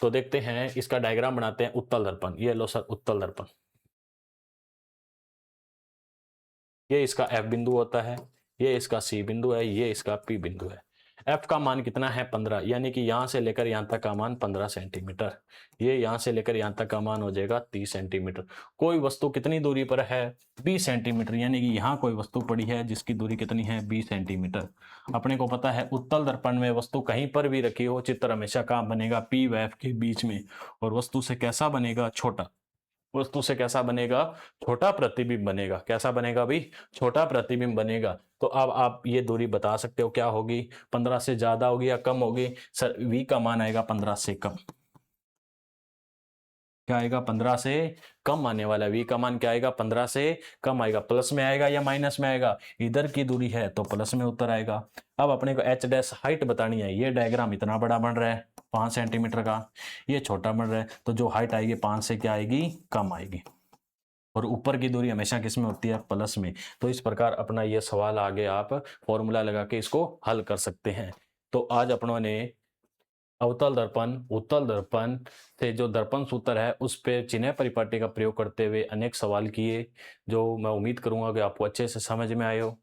तो देखते हैं, इसका डायग्राम बनाते हैं। उत्तल दर्पण, ये लो सर उत्तल दर्पण, ये इसका एफ बिंदु होता है, ये इसका सी बिंदु है, ये इसका पी बिंदु है। एफ का मान कितना है 15, यानी कि यहां से लेकर यहां तक का मान 15 सेंटीमीटर। ये यहां से लेकर यहां तक का मान हो जाएगा 30 सेंटीमीटर। कोई वस्तु कितनी दूरी पर है 20 सेंटीमीटर, यानी कि यहाँ कोई वस्तु पड़ी है जिसकी दूरी कितनी है 20 सेंटीमीटर। अपने को पता है उत्तल दर्पण में वस्तु कहीं पर भी रखी हो, चित्र हमेशा कहाँ बनेगा, पी व एफ के बीच में। और वस्तु से कैसा बनेगा, छोटा। वस्तु से कैसा बनेगा, छोटा प्रतिबिंब बनेगा। कैसा बनेगा भाई, छोटा प्रतिबिंब बनेगा। तो अब आप ये दूरी बता सकते हो क्या होगी, 15 से ज्यादा होगी या कम होगी। सर v का मान आएगा 15 से कम। क्या आएगा, 15 से कम आने वाला है। v का मान क्या आएगा, 15 से कम आएगा। प्लस में आएगा या माइनस में आएगा, इधर की दूरी है तो प्लस में उत्तर आएगा। अब अपने को एच डैश हाइट बतानी है। ये डायग्राम इतना बड़ा बन रहा है 5 सेंटीमीटर का, ये छोटा बन रहा है, तो जो हाइट आएगी 5 से क्या आएगी, कम आएगी। और ऊपर की दूरी हमेशा किस में होती है, प्लस में। तो इस प्रकार अपना ये सवाल आगे आप फॉर्मूला लगा के इसको हल कर सकते हैं। तो आज अपनों ने अवतल दर्पण, उत्तल दर्पण से जो दर्पण सूत्र है उस पे चिन्ह परिपाटी का प्रयोग करते हुए अनेक सवाल किए, जो मैं उम्मीद करूंगा कि आपको अच्छे से समझ में आए हो।